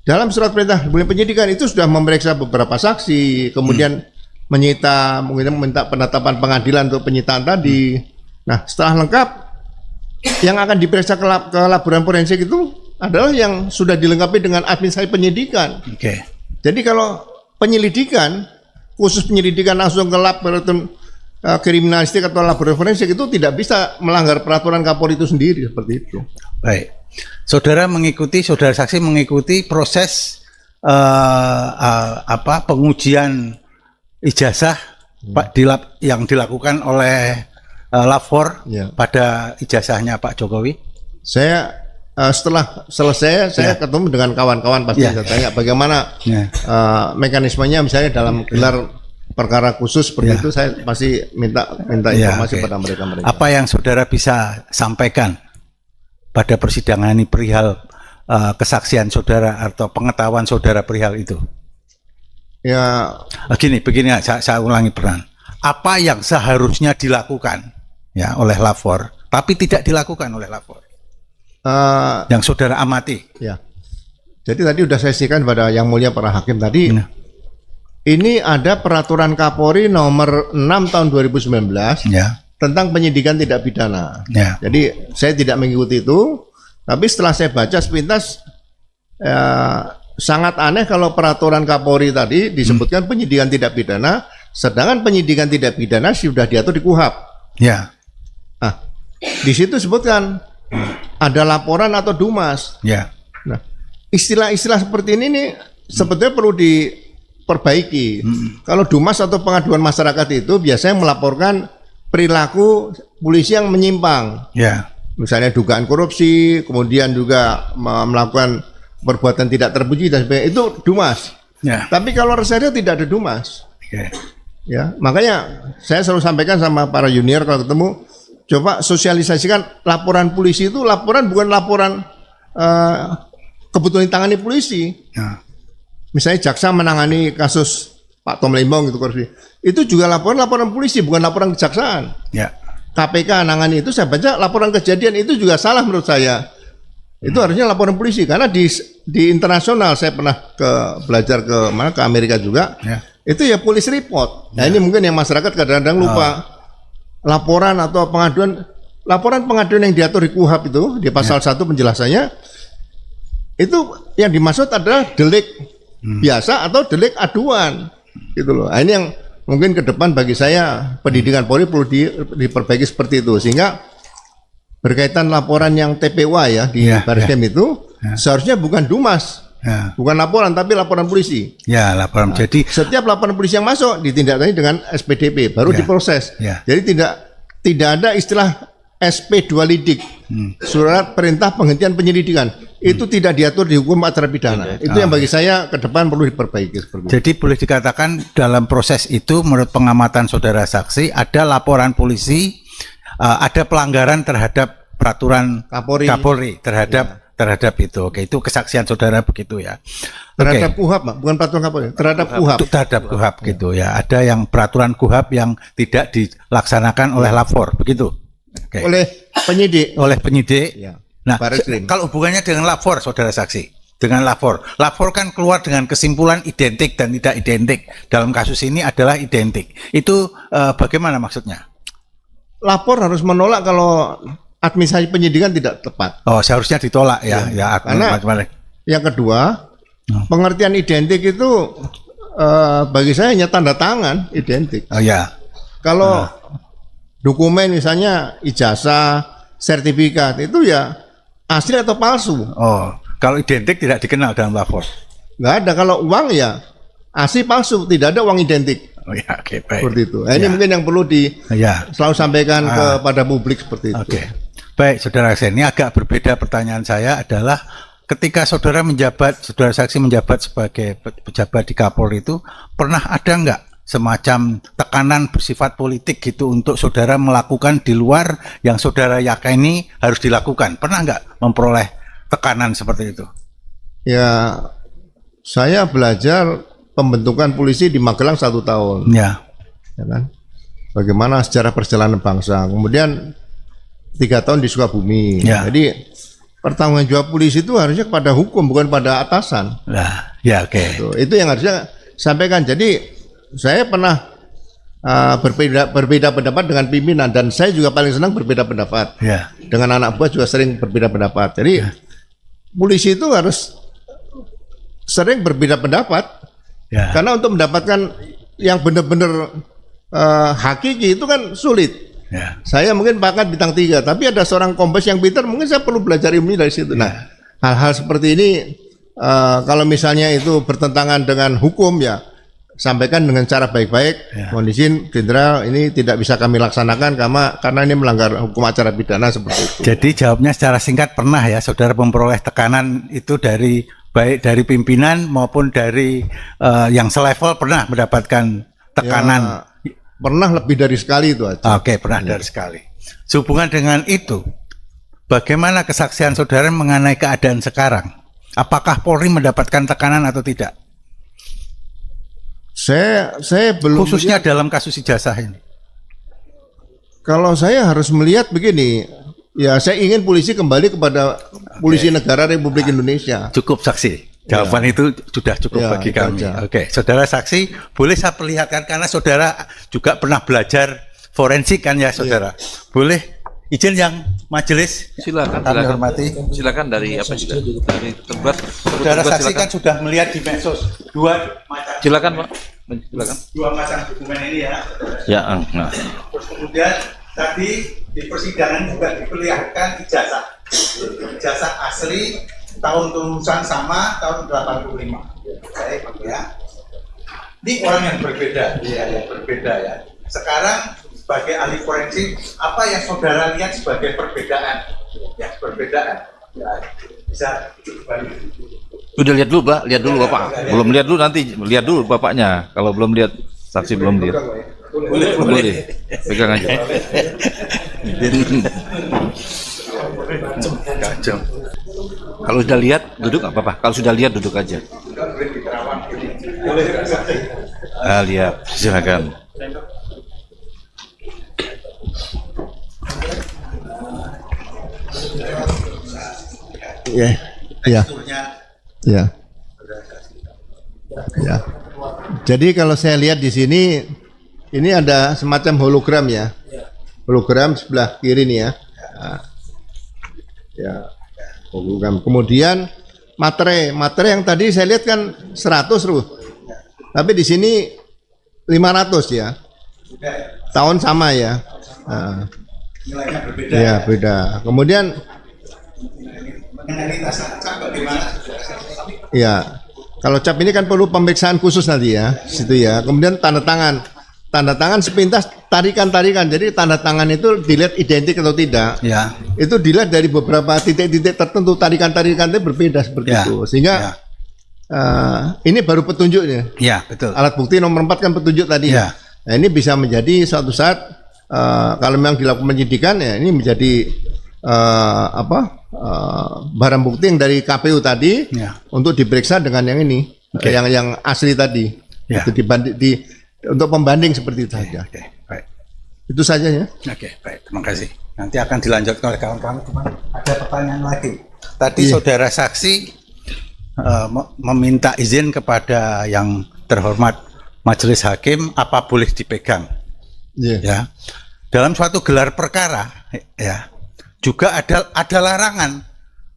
dalam surat perintah dimulai penyidikan itu sudah memeriksa beberapa saksi, kemudian menyita, mungkin meminta penetapan pengadilan untuk penyitaan tadi. Nah, setelah lengkap, yang akan diperiksa ke laboratorium forensik itu adalah yang sudah dilengkapi dengan administrasi penyidikan. Oke. Jadi kalau penyelidikan, khusus penyelidikan langsung ke laboratorium kriminalistik atau laboratorium forensik itu tidak bisa melanggar peraturan Kapolri itu sendiri seperti itu. Baik. Saudara saksi mengikuti proses pengujian ijazah yang dilakukan oleh Lapor Ya. pada ijazahnya Pak Jokowi. Saya setelah selesai saya ketemu dengan kawan-kawan pasti Ya. saya tanya bagaimana Ya. mekanismenya misalnya dalam gelar perkara khusus seperti Ya. itu saya pasti minta Ya, informasi oke. pada mereka. Apa yang saudara bisa sampaikan pada persidangan ini perihal kesaksian saudara atau pengetahuan saudara perihal itu? Ya, Begini, saya ulangi peran. Apa yang seharusnya dilakukan ya oleh Lapor, tapi tidak dilakukan oleh Lapor, yang saudara amati? ya. Jadi tadi sudah saya sampaikan pada yang mulia para hakim tadi. Nah. Ini ada peraturan Kapolri nomor 6 tahun 2019 Ya, tentang penyidikan tidak pidana. ya, Jadi saya tidak mengikuti itu, tapi setelah saya baca sepintas sangat aneh kalau peraturan Kapolri tadi disebutkan penyidikan tidak pidana, sedangkan penyidikan tidak pidana sudah diatur di KUHP. ya, Nah, di situ sebutkan ada laporan atau dumas. ya, Nah, istilah-istilah seperti ini nih sebetulnya perlu diperbaiki. Kalau dumas atau pengaduan masyarakat itu biasanya melaporkan perilaku polisi yang menyimpang. ya, Misalnya dugaan korupsi, kemudian juga melakukan perbuatan tidak terpuji dan sebagainya, itu dumas. ya. Tapi kalau reserse tidak ada dumas. Oke. Ya, makanya saya selalu sampaikan sama para junior kalau ketemu, coba sosialisasikan laporan polisi itu laporan bukan laporan kebetulan ditangani polisi. Ya, Misalnya jaksa menangani kasus Pak Tom Lembong gitu korupsi. Itu juga laporan polisi bukan laporan kejaksaan. ya, KPK nangani itu saya baca laporan kejadian itu juga salah menurut saya. Itu harusnya laporan polisi karena di internasional saya pernah belajar ke Amerika juga. ya, Itu ya police report. Nah ini mungkin yang masyarakat kadang-kadang lupa laporan atau laporan pengaduan yang diatur di KUHP itu di pasal 1 penjelasannya itu yang dimaksud adalah delik biasa atau delik aduan gitu loh. Nah, ini yang mungkin ke depan bagi saya pendidikan Polri perlu diperbaiki seperti itu sehingga berkaitan laporan yang TPWA ya di Bareskrim itu seharusnya bukan dumas. ya, Bukan laporan tapi laporan polisi. ya, laporan. Jadi Setiap laporan polisi yang masuk ditindaklanjuti dengan SPDP baru Ya. diproses. Ya. Jadi tidak ada istilah SP2 lidik, surat perintah penghentian penyelidikan. Itu tidak diatur di hukum acara pidana. Itu yang bagi saya ke depan perlu diperbaiki seperti itu. Jadi boleh dikatakan dalam proses itu menurut pengamatan saudara saksi ada laporan polisi, ada pelanggaran terhadap peraturan Kapolri terhadap itu. Oke, itu kesaksian saudara begitu ya. Terhadap KUHP, Pak, bukan peraturan Kapolri, terhadap KUHP. Terhadap KUHP gitu ya. Ada yang peraturan KUHP yang tidak dilaksanakan oleh Lapor begitu. Oke. Oleh penyidik. Oleh penyidik. Ya. Nah, Bareskrim. kalau hubungannya dengan Lapor, saudara saksi, dengan Lapor kan keluar dengan kesimpulan identik dan tidak identik. Dalam kasus ini adalah identik. Itu bagaimana maksudnya? Lapor harus menolak kalau administrasi penyidikan tidak tepat. Oh, seharusnya ditolak ya. Karena yang kedua, pengertian identik itu bagi saya hanya tanda tangan identik. Oh ya. Kalau dokumen misalnya ijazah, sertifikat itu ya asli atau palsu. Oh, kalau identik tidak dikenal dalam Lapor. Nggak ada. Kalau uang ya asli palsu, tidak ada uang identik. Oh ya, oke, baik. Seperti itu. Nah, ini mungkin yang perlu selalu sampaikan kepada publik seperti itu. Oke. Baik, saudara saksi, ini agak berbeda pertanyaan saya adalah ketika saudara saksi menjabat sebagai pejabat di Kapolri itu pernah ada nggak semacam tekanan bersifat politik gitu untuk saudara melakukan di luar yang saudara yakini harus dilakukan? Pernah nggak memperoleh tekanan seperti itu? Ya, saya belajar pembentukan polisi di Magelang 1 tahun. Ya. Ya kan? Bagaimana sejarah perjalanan bangsa. Kemudian 3 tahun di Sukabumi. Ya. Jadi pertanggungjawab polisi itu harusnya kepada hukum bukan pada atasan. Nah, ya oke. Itu yang harusnya sampaikan. Jadi saya pernah berbeda pendapat dengan pimpinan dan saya juga paling senang berbeda pendapat. Ya. Dengan anak buah juga sering berbeda pendapat. Jadi polisi itu harus sering berbeda pendapat. Ya. Karena untuk mendapatkan yang benar-benar hakiki itu kan sulit. Ya. Saya mungkin pangkat bintang 3, tapi ada seorang kombes yang pintar, mungkin saya perlu belajar ilmunya dari situ. Nah, hal-hal seperti ini kalau misalnya itu bertentangan dengan hukum, ya sampaikan dengan cara baik-baik. Ya. Mohon izin, Jenderal, ini tidak bisa kami laksanakan karena ini melanggar hukum acara pidana seperti itu. Jadi jawabnya secara singkat, pernah ya saudara memperoleh tekanan itu dari baik dari pimpinan maupun dari yang selevel, pernah mendapatkan tekanan? Ya, pernah lebih dari sekali itu aja. Oke, pernah dari sekali. Sehubungan dengan itu, bagaimana kesaksian saudara mengenai keadaan sekarang? Apakah Polri mendapatkan tekanan atau tidak? Saya belum Khususnya dalam kasus ijazah ini. Kalau saya harus melihat begini, ya saya ingin polisi kembali kepada polisi negara Republik Indonesia. Cukup saksi. Jawaban itu sudah cukup Ya, bagi itu kami. aja. Oke, saudara saksi, boleh saya perlihatkan karena saudara juga pernah belajar forensik kan ya saudara. Boleh izin yang majelis Silakan, kami silakan. hormati. Silakan dari apa juga? Dari tergugat. Saudara Tergugat, saksi silakan. kan sudah melihat di medsos dua macam Silakan, Pak. Silakan. dua macam dokumen ini ya. Ya, nah. Terus kemudian tadi di persidangan juga diperlihatkan ijazah asli, tahun lulusan sama, tahun 85. Baik, ya. Ini orang yang berbeda, ya. Sekarang sebagai ahli forensik, apa yang saudara lihat sebagai perbedaan? Ya, perbedaan. Ya, bisa kembali. Udah lihat dulu, Pak. Lihat dulu, Bapak. Belum lihat dulu, nanti lihat dulu bapaknya. Kalau belum lihat, saksi belum lihat. Boleh. Pegang aja. Kacau. Kalau sudah lihat, duduk nggak apa-apa. Kalau sudah lihat, duduk aja. Lihat, silakan. Ya, ya, ya, ya. Jadi kalau saya lihat di sini, ini ada semacam hologram ya, hologram sebelah kiri nih ya. Nah, ya, hologram. Kemudian materai yang tadi saya lihat kan 100 tapi di sini 500 ya. Tahun sama ya. Nah, Nilainya berbeda. ya beda. Kemudian Mengenai cap bagaimana? ya, kalau cap ini kan perlu pemeriksaan khusus nanti ya, situ ya. Kemudian tanda tangan sepintas tarikan. Jadi tanda tangan itu dilihat identik atau tidak. Ya. Itu dilihat dari beberapa titik-titik tertentu, tarikan-tarikan itu berbeda seperti Ya, itu. Sehingga ini baru petunjuknya. Ya, betul. Alat bukti nomor 4 kan petunjuk tadi. Ya. Nah, ini bisa menjadi suatu saat kalau memang dilakukan penyidikan ya ini menjadi barang bukti yang dari KPU tadi Ya. untuk diperiksa dengan yang ini, Oke. yang asli tadi. Ya. Itu untuk pembanding seperti itu saja. Oke, baik. Itu saja ya. Oke, baik. Terima kasih. Nanti akan dilanjutkan oleh kawan-kawan. Cuma ada pertanyaan lagi. Tadi Iya. saudara saksi meminta izin kepada yang terhormat majelis hakim apa boleh dipegang. Iya. Ya, dalam suatu gelar perkara, ya, juga ada larangan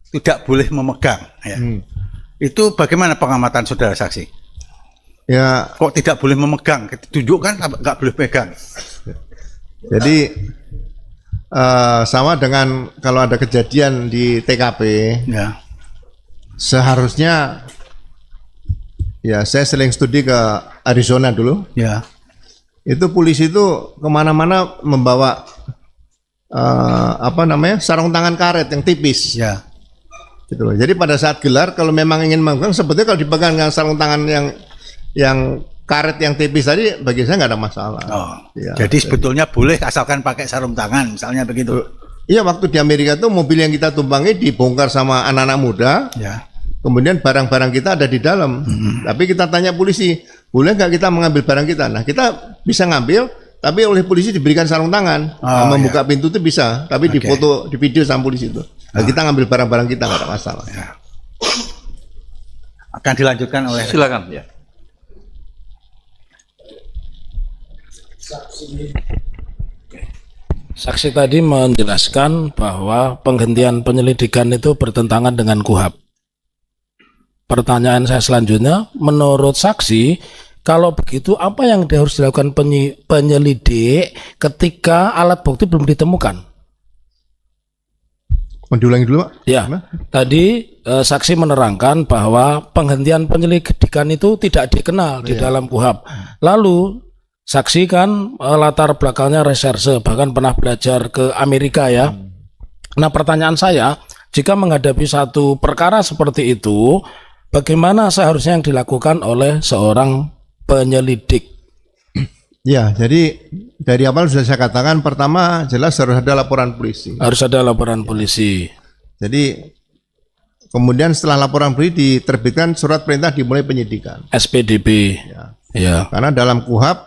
tidak boleh memegang. Ya. Itu bagaimana pengamatan saudara saksi? Ya, Kok tidak boleh memegang? Tunjukkan nggak boleh pegang. jadi sama dengan kalau ada kejadian di TKP, Ya, seharusnya ya saya sering studi ke Arizona dulu. ya, Itu polisi itu kemana-mana membawa sarung tangan karet yang tipis. ya. Gitu loh. Jadi pada saat gelar kalau memang ingin memegang, sebetulnya kalau dipegang dengan sarung tangan yang karet yang tipis tadi, bagi saya nggak ada masalah. Oh, Ya. jadi sebetulnya boleh asalkan pakai sarung tangan, misalnya begitu. Iya, waktu di Amerika tuh mobil yang kita tumpangi dibongkar sama anak-anak muda, Ya, kemudian barang-barang kita ada di dalam. Tapi kita tanya polisi, boleh nggak kita mengambil barang kita? Nah, kita bisa ngambil, tapi oleh polisi diberikan sarung tangan. Oh, Membuka pintu itu bisa, tapi Oke. difoto, di video sama polisi itu. Nah, kita ngambil barang-barang kita nggak ada masalah. ya. Akan dilanjutkan oleh. Silakan, ya. Saksi tadi menjelaskan bahwa penghentian penyelidikan itu bertentangan dengan KUHAP. pertanyaan saya selanjutnya, menurut saksi, kalau begitu apa yang harus dilakukan penyelidik ketika alat bukti belum ditemukan? Mau diulangi dulu, Pak? Ya, tadi saksi menerangkan bahwa penghentian penyelidikan itu tidak dikenal di dalam KUHAP. Lalu saksi kan latar belakangnya reserse, bahkan pernah belajar ke Amerika ya. Nah, pertanyaan saya, jika menghadapi satu perkara seperti itu, bagaimana seharusnya yang dilakukan oleh seorang penyelidik? Ya, jadi dari awal sudah saya katakan, pertama jelas harus ada laporan polisi. Harus ada laporan polisi. Jadi kemudian setelah laporan polisi diterbitkan surat perintah dimulai penyidikan. SPDP. Ya. Karena dalam KUHAP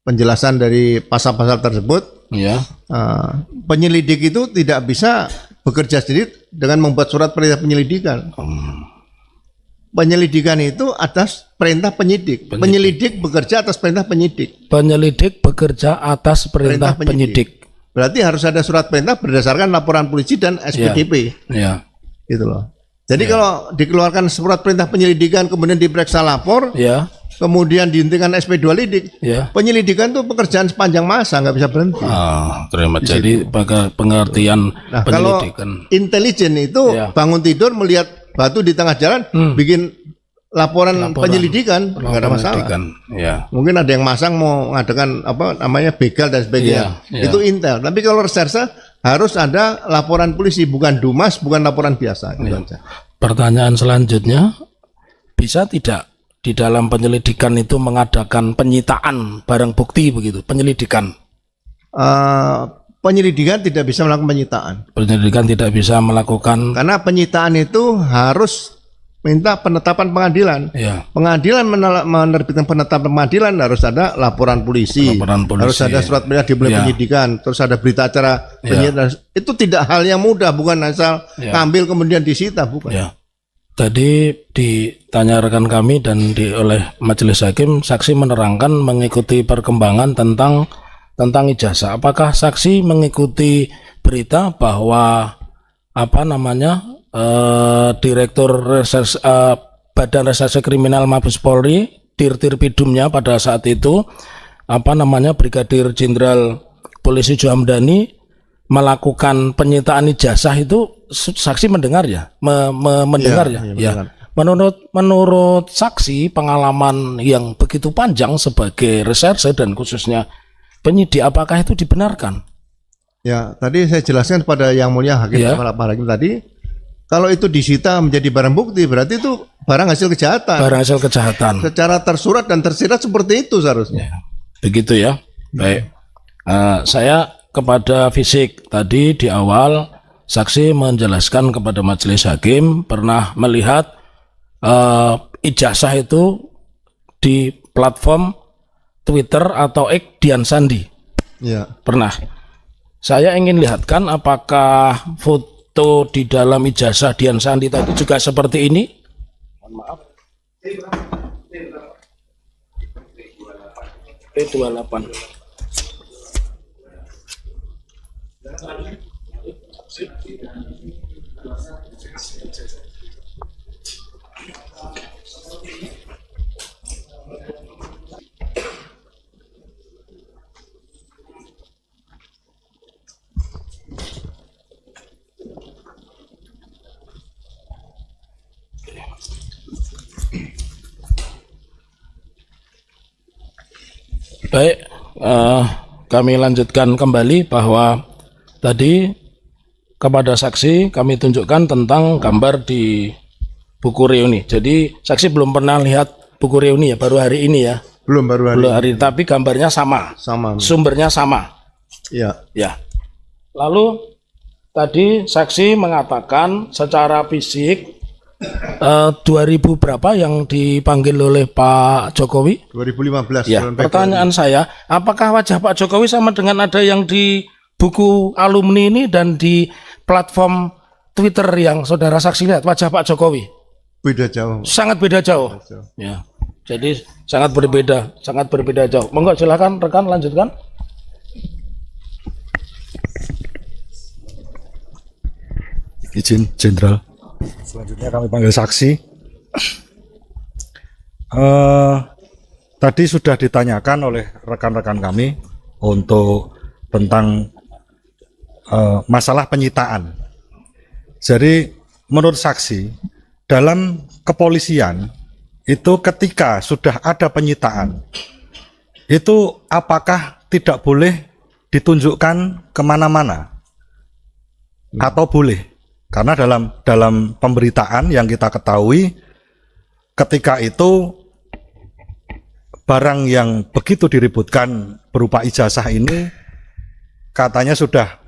penjelasan dari pasal-pasal tersebut, Ya. penyelidik itu tidak bisa bekerja sendiri dengan membuat surat perintah penyelidikan. Penyelidikan itu atas perintah penyidik. Penyelidik bekerja atas perintah penyidik. Penyelidik bekerja atas perintah penyidik. Berarti harus ada surat perintah berdasarkan laporan polisi dan SPDP. Ya. Gitu loh. Jadi kalau dikeluarkan surat perintah penyelidikan kemudian diperiksa lapor, Ya. kemudian dihentikan SP2 lidik, Ya. penyelidikan itu pekerjaan sepanjang masa, nggak bisa berhenti. Terima. Jadi pengertian Nah, kalau penyelidikan. intelijen itu Ya. bangun tidur melihat batu di tengah jalan, bikin laporan penyelidikan, nggak ada masalah. Penyelidikan. Ya. Mungkin ada yang masang mau mengadakan apa namanya begal dan sebagainya. Iya, iya. Itu intel. Tapi kalau reserse harus ada laporan polisi, bukan dumas, bukan laporan biasa. Gitu aja. Pertanyaan selanjutnya, bisa tidak di dalam penyelidikan itu mengadakan penyitaan barang bukti begitu? Penyelidikan. Penyelidikan tidak bisa melakukan penyitaan. Penyelidikan tidak bisa melakukan. Karena penyitaan itu harus minta penetapan pengadilan. Ya. Pengadilan menerbitkan penetapan pengadilan harus ada laporan polisi. Laporan polisi. Harus ada surat perintah dimulai Ya. penyidikan, terus ada berita acara penyidikan. Itu tidak hal yang mudah, bukan asal ambil kemudian disita, bukan. Ya. Tadi ditanya rekan kami dan oleh majelis hakim, saksi menerangkan mengikuti perkembangan tentang ijazah. Apakah saksi mengikuti berita bahwa Direktur Reserse Badan Reserse Kriminal Mabes Polri, Dirtirpidumnya pada saat itu Brigadir Jenderal Polisi Johamdani melakukan penyitaan ijazah itu saksi mendengar ya? Mendengar ya? Ya. Menurut saksi, pengalaman yang begitu panjang sebagai reserse dan khususnya penyidik, apakah itu dibenarkan? Ya, tadi saya jelaskan kepada Yang Mulia Hakim Kepala Hakim tadi, kalau itu disita menjadi barang bukti, berarti itu barang hasil kejahatan. Barang hasil kejahatan. Secara tersurat dan tersirat seperti itu seharusnya. Begitu ya. Baik. Saya kepada fisik tadi di awal saksi menjelaskan kepada majelis hakim pernah melihat ijazah itu di platform Twitter atau X Dian Sandi. Ya. Pernah. Saya ingin lihatkan apakah foto di dalam ijazah Dian Sandi tadi juga seperti ini. Mohon maaf. P28. Baik, kami lanjutkan kembali bahwa tadi kepada saksi kami tunjukkan tentang gambar di buku reuni. Jadi saksi belum pernah lihat buku reuni ya, baru hari ini ya. Belum baru hari. Tapi gambarnya sama. Sama. Sumbernya sama. Ya. Ya. Lalu tadi saksi mengatakan secara fisik 2000 berapa yang dipanggil oleh Pak Jokowi? 2015. Ya, pertanyaan saya, apakah wajah Pak Jokowi sama dengan ada yang di buku alumni ini dan di platform Twitter yang saudara saksi lihat, wajah Pak Jokowi? Beda jauh. Sangat beda jauh. Ya. Jadi sangat berbeda jauh. Monggo silakan rekan lanjutkan. Izin Jenderal. Selanjutnya kami panggil saksi. Tadi sudah ditanyakan oleh rekan-rekan kami untuk tentang masalah penyitaan. Jadi menurut saksi, dalam kepolisian itu ketika sudah ada penyitaan, itu apakah tidak boleh ditunjukkan kemana-mana atau boleh? Karena dalam pemberitaan yang kita ketahui, ketika itu barang yang begitu diributkan berupa ijazah ini katanya sudah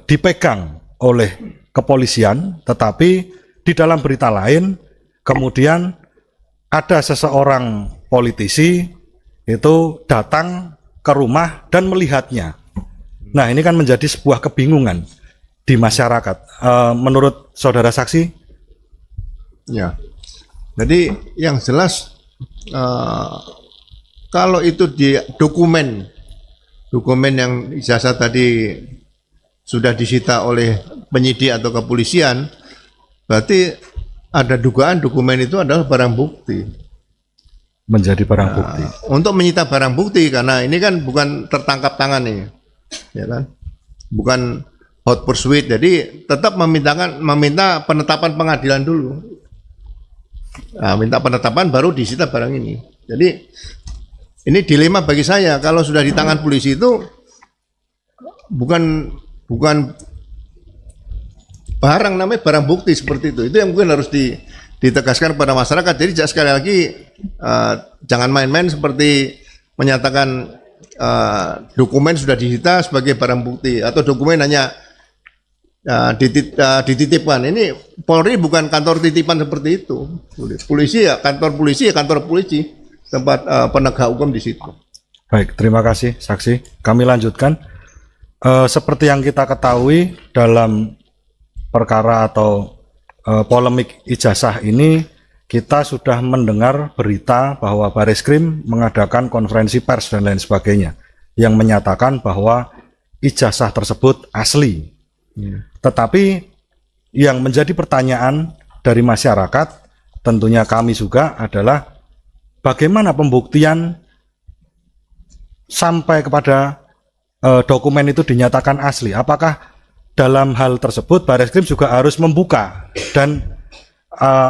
dipegang oleh kepolisian, tetapi di dalam berita lain kemudian ada seseorang politisi itu datang ke rumah dan melihatnya. Nah, ini kan menjadi sebuah kebingungan di masyarakat. Menurut saudara saksi? Ya, jadi yang jelas kalau itu di dokumen yang ijazah tadi sudah disita oleh penyidik atau kepolisian, berarti ada dugaan dokumen itu adalah barang bukti. Menjadi barang bukti. Untuk menyita barang bukti, karena ini kan bukan tertangkap tangan nih, ya kan? Bukan hot pursuit, jadi tetap meminta penetapan pengadilan dulu. Nah, minta penetapan baru disita barang ini. Jadi ini dilema bagi saya, kalau sudah di tangan polisi itu bukan barang, namanya barang bukti seperti itu. Itu yang mungkin harus ditegaskan kepada masyarakat. Jadi sekali lagi jangan main-main seperti menyatakan dokumen sudah disita sebagai barang bukti atau dokumen hanya dititipkan. Ini Polri bukan kantor titipan seperti itu. Polisi ya kantor polisi, tempat penegak hukum di situ. Baik, terima kasih saksi. Kami lanjutkan. Seperti yang kita ketahui dalam perkara atau polemik ijazah ini, kita sudah mendengar berita bahwa Bareskrim mengadakan konferensi pers dan lain sebagainya yang menyatakan bahwa ijazah tersebut asli. Tetapi yang menjadi pertanyaan dari masyarakat, tentunya kami juga, adalah bagaimana pembuktian sampai kepada dokumen itu dinyatakan asli. Apakah dalam hal tersebut Bareskrim juga harus membuka, dan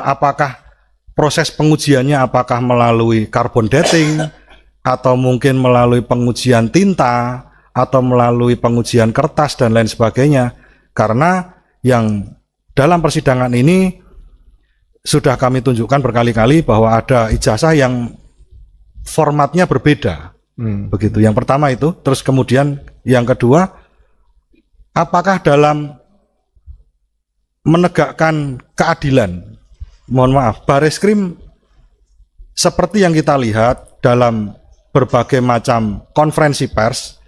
apakah proses pengujiannya apakah melalui carbon dating atau mungkin melalui pengujian tinta atau melalui pengujian kertas dan lain sebagainya? Karena yang dalam persidangan ini sudah kami tunjukkan berkali-kali bahwa ada ijazah yang formatnya berbeda. Begitu. Yang pertama itu, terus kemudian yang kedua, apakah dalam menegakkan keadilan, mohon maaf, Bareskrim seperti yang kita lihat dalam berbagai macam konferensi pers,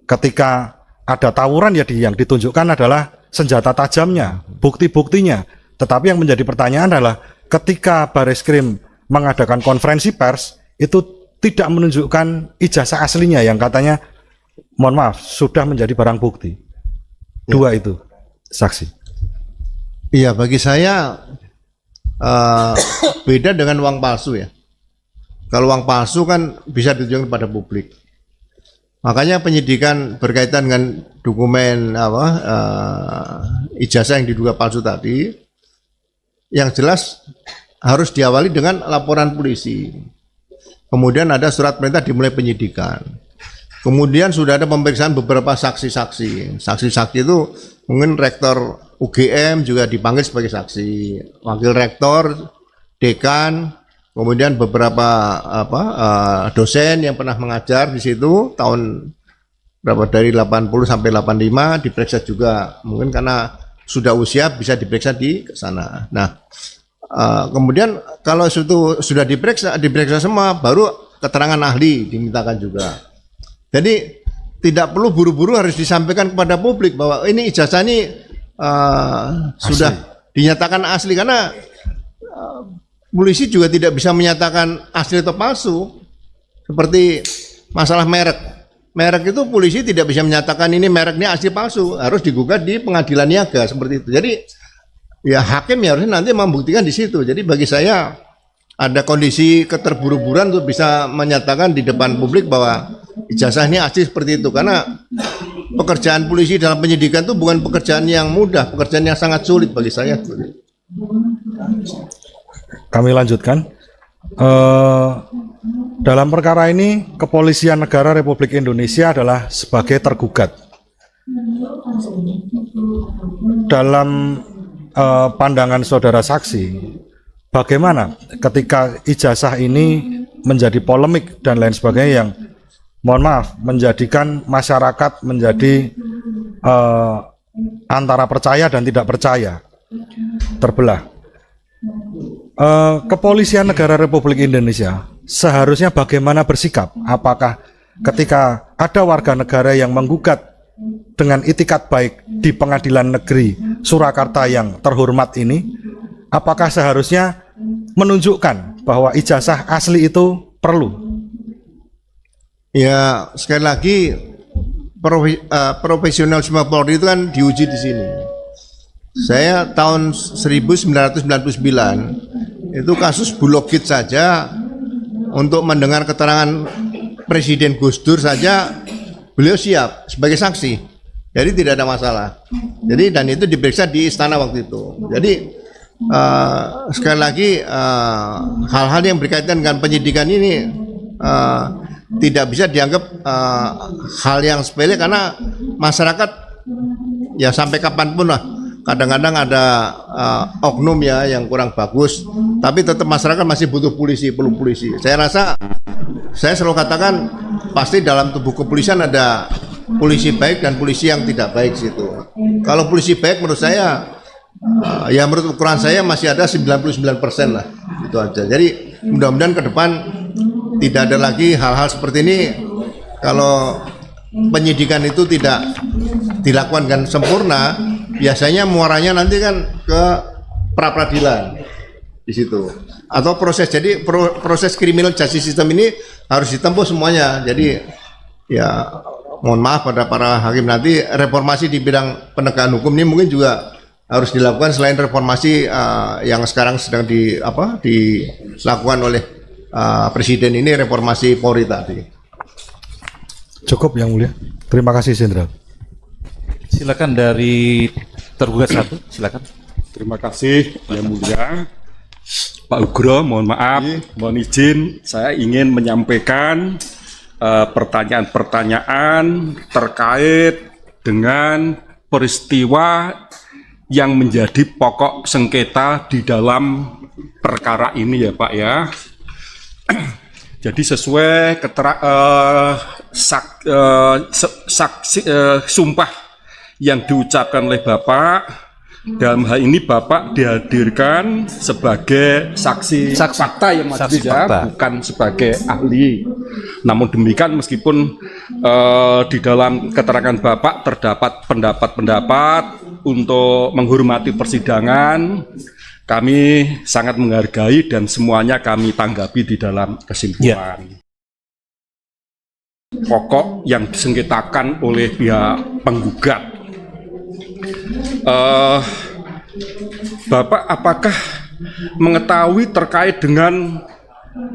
ketika ada tawuran ya yang ditunjukkan adalah senjata tajamnya, bukti-buktinya. Tetapi yang menjadi pertanyaan adalah ketika Bareskrim mengadakan konferensi pers itu tidak menunjukkan ijazah aslinya yang katanya, mohon maaf, sudah menjadi barang bukti. Dua itu, saksi. Iya, bagi saya beda dengan uang palsu ya. Kalau uang palsu kan bisa ditunjukkan kepada publik. Makanya penyidikan berkaitan dengan dokumen ijazah yang diduga palsu tadi, yang jelas harus diawali dengan laporan polisi. Kemudian ada surat perintah dimulai penyidikan. Kemudian sudah ada pemeriksaan beberapa saksi-saksi. Saksi-saksi itu mungkin rektor UGM juga dipanggil sebagai saksi, wakil rektor, dekan, kemudian beberapa dosen yang pernah mengajar di situ tahun berapa dari 80 sampai 85 diperiksa juga. Mungkin karena sudah usia bisa diperiksa di sana. Nah, kemudian kalau itu sudah diperiksa semua, baru keterangan ahli dimintakan juga. Jadi tidak perlu buru-buru harus disampaikan kepada publik bahwa ini ijazah ini sudah dinyatakan asli, karena polisi juga tidak bisa menyatakan asli atau palsu. Seperti masalah merek itu polisi tidak bisa menyatakan ini mereknya asli palsu, harus digugat di pengadilan niaga seperti itu. Jadi ya hakim ya harusnya nanti membuktikan di situ. Jadi bagi saya ada kondisi keterburu-buruan untuk bisa menyatakan di depan publik bahwa ijazah ini asli seperti itu, karena pekerjaan polisi dalam penyidikan itu bukan pekerjaan yang mudah, pekerjaan yang sangat sulit bagi saya. Kami lanjutkan. Dalam perkara ini, Kepolisian Negara Republik Indonesia adalah sebagai tergugat. Dalam pandangan saudara saksi, bagaimana ketika ijazah ini menjadi polemik dan lain sebagainya yang, mohon maaf, menjadikan masyarakat menjadi antara percaya dan tidak percaya, terbelah. Kepolisian Negara Republik Indonesia seharusnya bagaimana bersikap? Apakah ketika ada warga negara yang menggugat dengan itikat baik di Pengadilan Negeri Surakarta yang terhormat ini, apakah seharusnya menunjukkan bahwa ijazah asli itu perlu? Ya, sekali lagi profesionalisme Polri itu kan diuji di sini. Saya tahun 1999 itu kasus Bulogit saja, untuk mendengar keterangan Presiden Gus Dur saja beliau siap sebagai saksi. Jadi tidak ada masalah. Jadi dan itu diperiksa di istana waktu itu. Jadi sekali lagi hal-hal yang berkaitan dengan penyidikan ini tidak bisa dianggap hal yang sepele, karena masyarakat ya sampai kapanpun lah kadang-kadang ada oknum ya yang kurang bagus, tapi tetap masyarakat masih butuh polisi, perlu polisi. Saya rasa, saya selalu katakan pasti dalam tubuh kepolisian ada polisi baik dan polisi yang tidak baik situ. Kalau polisi baik menurut saya, ya menurut ukuran saya masih ada 99% lah, itu aja. Jadi mudah-mudahan ke depan tidak ada lagi hal-hal seperti ini. Kalau penyidikan itu tidak dilakukan dengan sempurna, biasanya muaranya nanti kan ke pra-peradilan di situ, atau proses. Jadi proses criminal justice system ini harus ditempuh semuanya. Jadi ya mohon maaf pada para hakim nanti, reformasi di bidang penegakan hukum ini mungkin juga harus dilakukan selain reformasi yang sekarang sedang dilakukan oleh Presiden ini, reformasi Polri tadi. Cukup Yang Mulia. Terima kasih Jenderal. Silakan dari tergugat satu, silakan. Terima kasih Yang Mulia. Pak Ugro, mohon maaf, mohon izin, saya ingin menyampaikan pertanyaan-pertanyaan terkait dengan peristiwa yang menjadi pokok sengketa di dalam perkara ini ya Pak ya. Jadi sesuai sumpah yang diucapkan oleh Bapak, dalam hal ini Bapak dihadirkan sebagai saksi fakta yang majelis ya, bukan sebagai ahli. Namun demikian meskipun di dalam keterangan Bapak terdapat pendapat-pendapat untuk menghormati persidangan, kami sangat menghargai dan semuanya kami tanggapi di dalam kesimpulan. Pokok yang disengketakan oleh pihak penggugat. Bapak apakah mengetahui terkait dengan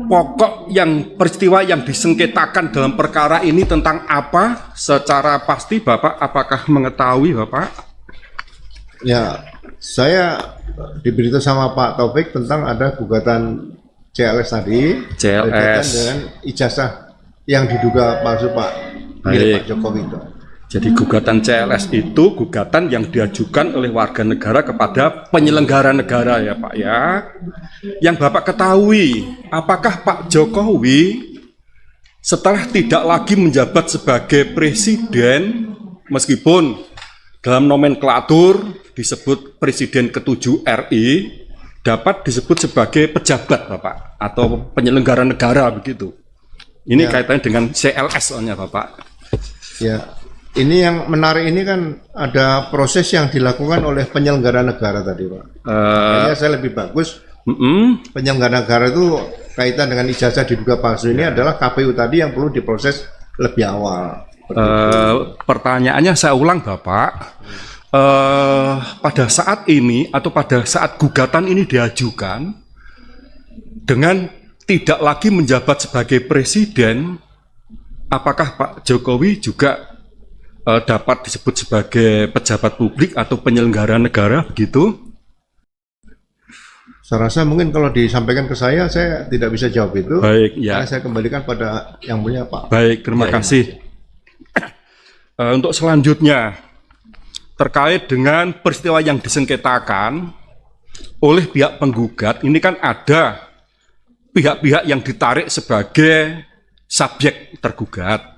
pokok yang peristiwa yang disengketakan dalam perkara ini tentang apa? Secara pasti Bapak apakah mengetahui Bapak? Ya, saya diberitahu sama Pak Taufik tentang ada gugatan CLS tadi, berkaitan dengan ijazah yang diduga palsu Pak Jokowi itu. Jadi gugatan CLS itu gugatan yang diajukan oleh warga negara kepada penyelenggara negara ya Pak ya. Yang Bapak ketahui, apakah Pak Jokowi setelah tidak lagi menjabat sebagai presiden, meskipun dalam nomenklatur disebut Presiden ke-7 RI, dapat disebut sebagai pejabat Bapak atau penyelenggara negara begitu. Ini ya, kaitannya dengan CLS soalnya Bapak. Ya, ini yang menarik ini kan ada proses yang dilakukan oleh penyelenggara negara tadi Pak. Kayaknya saya lebih bagus. Penyelenggara negara itu kaitan dengan ijazah diduga palsu ini adalah KPU tadi yang perlu diproses lebih awal. Pertanyaannya saya ulang Bapak, pada saat ini atau pada saat gugatan ini diajukan dengan tidak lagi menjabat sebagai presiden, apakah Pak Jokowi juga dapat disebut sebagai pejabat publik atau penyelenggara negara begitu? Saya rasa mungkin kalau disampaikan ke saya tidak bisa jawab itu. Baik, ya. Karena saya kembalikan pada yang punya Pak. Baik, terima kasih. Untuk selanjutnya, terkait dengan peristiwa yang disengketakan oleh pihak penggugat, ini kan ada pihak-pihak yang ditarik sebagai subjek tergugat.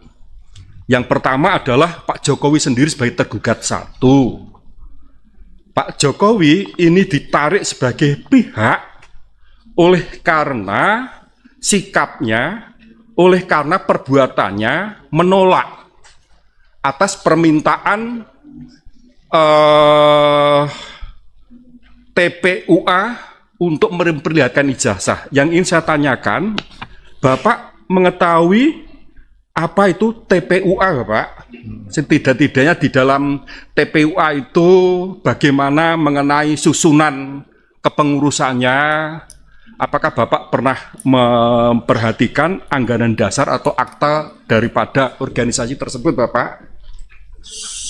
Yang pertama adalah Pak Jokowi sendiri sebagai tergugat satu. Pak Jokowi ini ditarik sebagai pihak oleh karena sikapnya, oleh karena perbuatannya menolak atas permintaan TPUA untuk memperlihatkan ijazah. Yang ingin saya tanyakan, Bapak mengetahui apa itu TPUA, Bapak? Setidak-tidaknya di dalam TPUA itu bagaimana mengenai susunan kepengurusannya? Apakah Bapak pernah memperhatikan anggaran dasar atau akta daripada organisasi tersebut, Bapak?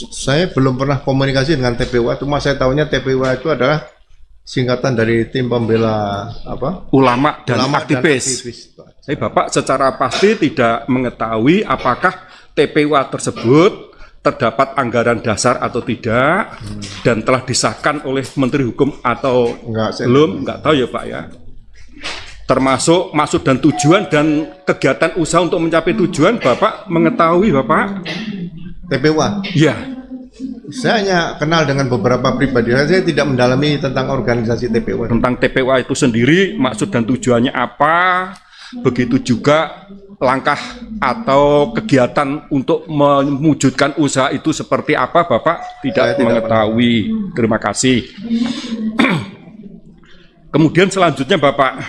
Saya belum pernah komunikasi dengan TPUA, cuma saya tahunya TPUA itu adalah singkatan dari tim pembela ulama dan aktivis. Tapi Bapak secara pasti tidak mengetahui apakah TPUA tersebut terdapat anggaran dasar atau tidak dan telah disahkan oleh Menteri Hukum atau belum, enggak tahu ya Pak ya. Termasuk maksud dan tujuan dan kegiatan usaha untuk mencapai tujuan Bapak mengetahui Bapak? TPUA? Iya. Saya hanya kenal dengan beberapa pribadi, saya tidak mendalami tentang organisasi TPUA. Tentang TPUA itu sendiri, maksud dan tujuannya apa? Begitu juga langkah atau kegiatan untuk mewujudkan usaha itu seperti apa, Bapak tidak mengetahui. Terima kasih. Kemudian selanjutnya Bapak,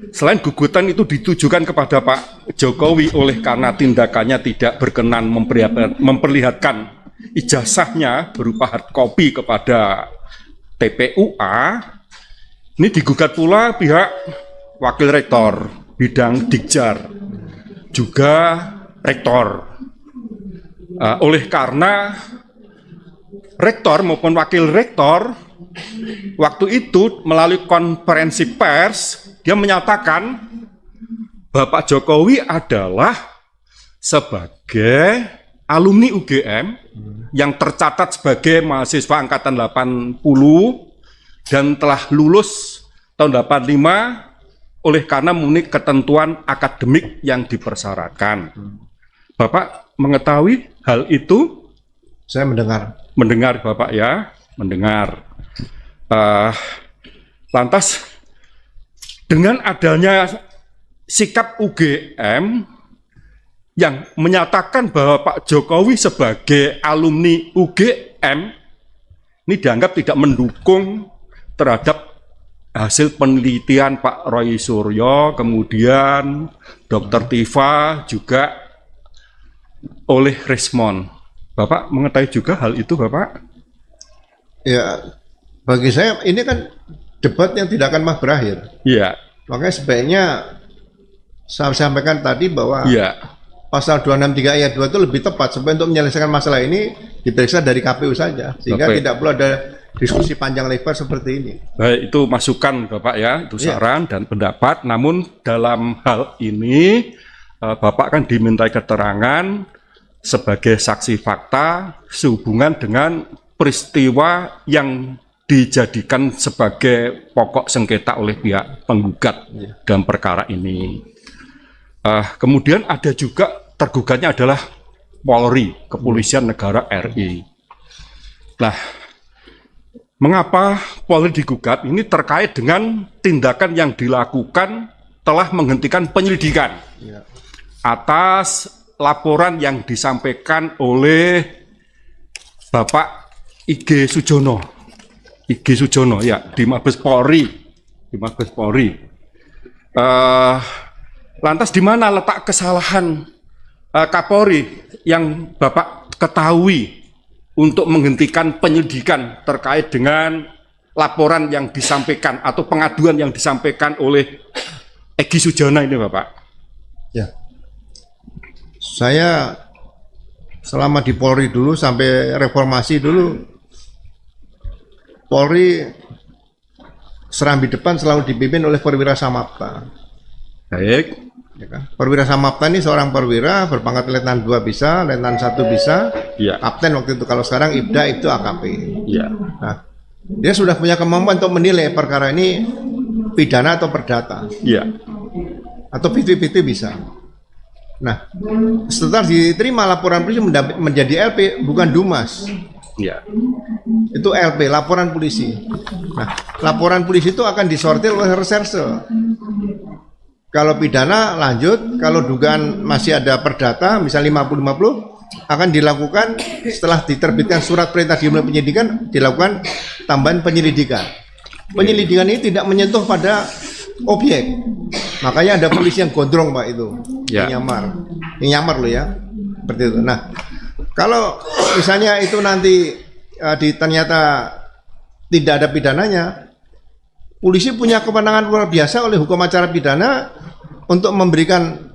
selain gugatan itu ditujukan kepada Pak Jokowi oleh karena tindakannya tidak berkenan memperlihatkan ijazahnya berupa hard copy kepada TPUA, ini digugat pula pihak Wakil Rektor bidang Dikjar, juga Rektor. Oleh karena Rektor maupun Wakil Rektor waktu itu melalui konferensi pers, dia menyatakan Bapak Jokowi adalah sebagai alumni UGM yang tercatat sebagai mahasiswa angkatan 80 dan telah lulus tahun 85 oleh karena memenuhi ketentuan akademik yang dipersyaratkan. Bapak mengetahui hal itu? Saya mendengar. Mendengar Bapak ya, mendengar. Lantas dengan adanya sikap UGM yang menyatakan bahwa Pak Jokowi sebagai alumni UGM ini dianggap tidak mendukung terhadap hasil penelitian Pak Roy Suryo, kemudian Dr. Tifa juga oleh Rismon. Bapak mengetahui juga hal itu, Bapak? Ya, bagi saya ini kan debat yang tidak akan mah berakhir. Iya. Makanya sebaiknya saya sampaikan tadi bahwa pasal 263 ayat 2 itu lebih tepat supaya untuk menyelesaikan masalah ini diperiksa dari KPU saja, sehingga tidak perlu ada diskusi panjang lebar seperti ini. Baik, itu masukan Bapak ya, itu saran dan pendapat. Namun dalam hal ini Bapak kan dimintai keterangan sebagai saksi fakta sehubungan dengan peristiwa yang dijadikan sebagai pokok sengketa oleh pihak penggugat dalam perkara ini. Kemudian ada juga tergugatnya adalah Polri, Kepolisian Negara RI. Nah, mengapa Polri digugat? Ini terkait dengan tindakan yang dilakukan telah menghentikan penyelidikan atas laporan yang disampaikan oleh Bapak IG Sujono ya di Mabes Polri, Lantas di mana letak kesalahan Kapolri yang Bapak ketahui untuk menghentikan penyelidikan terkait dengan laporan yang disampaikan atau pengaduan yang disampaikan oleh Egy Sujana ini, Bapak? Ya, saya selama di Polri dulu sampai reformasi dulu, Polri serambi depan selalu dipimpin oleh perwira samapta. Baik. Ya kan? Perwira samapta ini seorang perwira berpangkat letnan 2 bisa, letnan 1 bisa, Ya. kapten waktu itu. Kalau sekarang Ibda itu AKP. Ya. Nah, dia sudah punya kemampuan untuk menilai perkara ini pidana atau perdata, Ya. atau 50-50 bisa. Nah, setelah diterima laporan polisi menjadi LP, bukan Dumas. Ya. Itu LP, laporan polisi. Nah, laporan polisi itu akan disortir oleh reserse. Kalau pidana lanjut, kalau dugaan masih ada perdata, misal 50-50, akan dilakukan setelah diterbitkan surat perintah dimulai penyidikan, dilakukan tambahan penyelidikan. Penyelidikan ini tidak menyentuh pada objek. Makanya ada polisi yang gondrong, Pak, itu. Ya. Yang nyamar loh ya. Seperti itu. Nah, kalau misalnya itu nanti ternyata tidak ada pidananya, polisi punya kewenangan luar biasa oleh hukum acara pidana untuk memberikan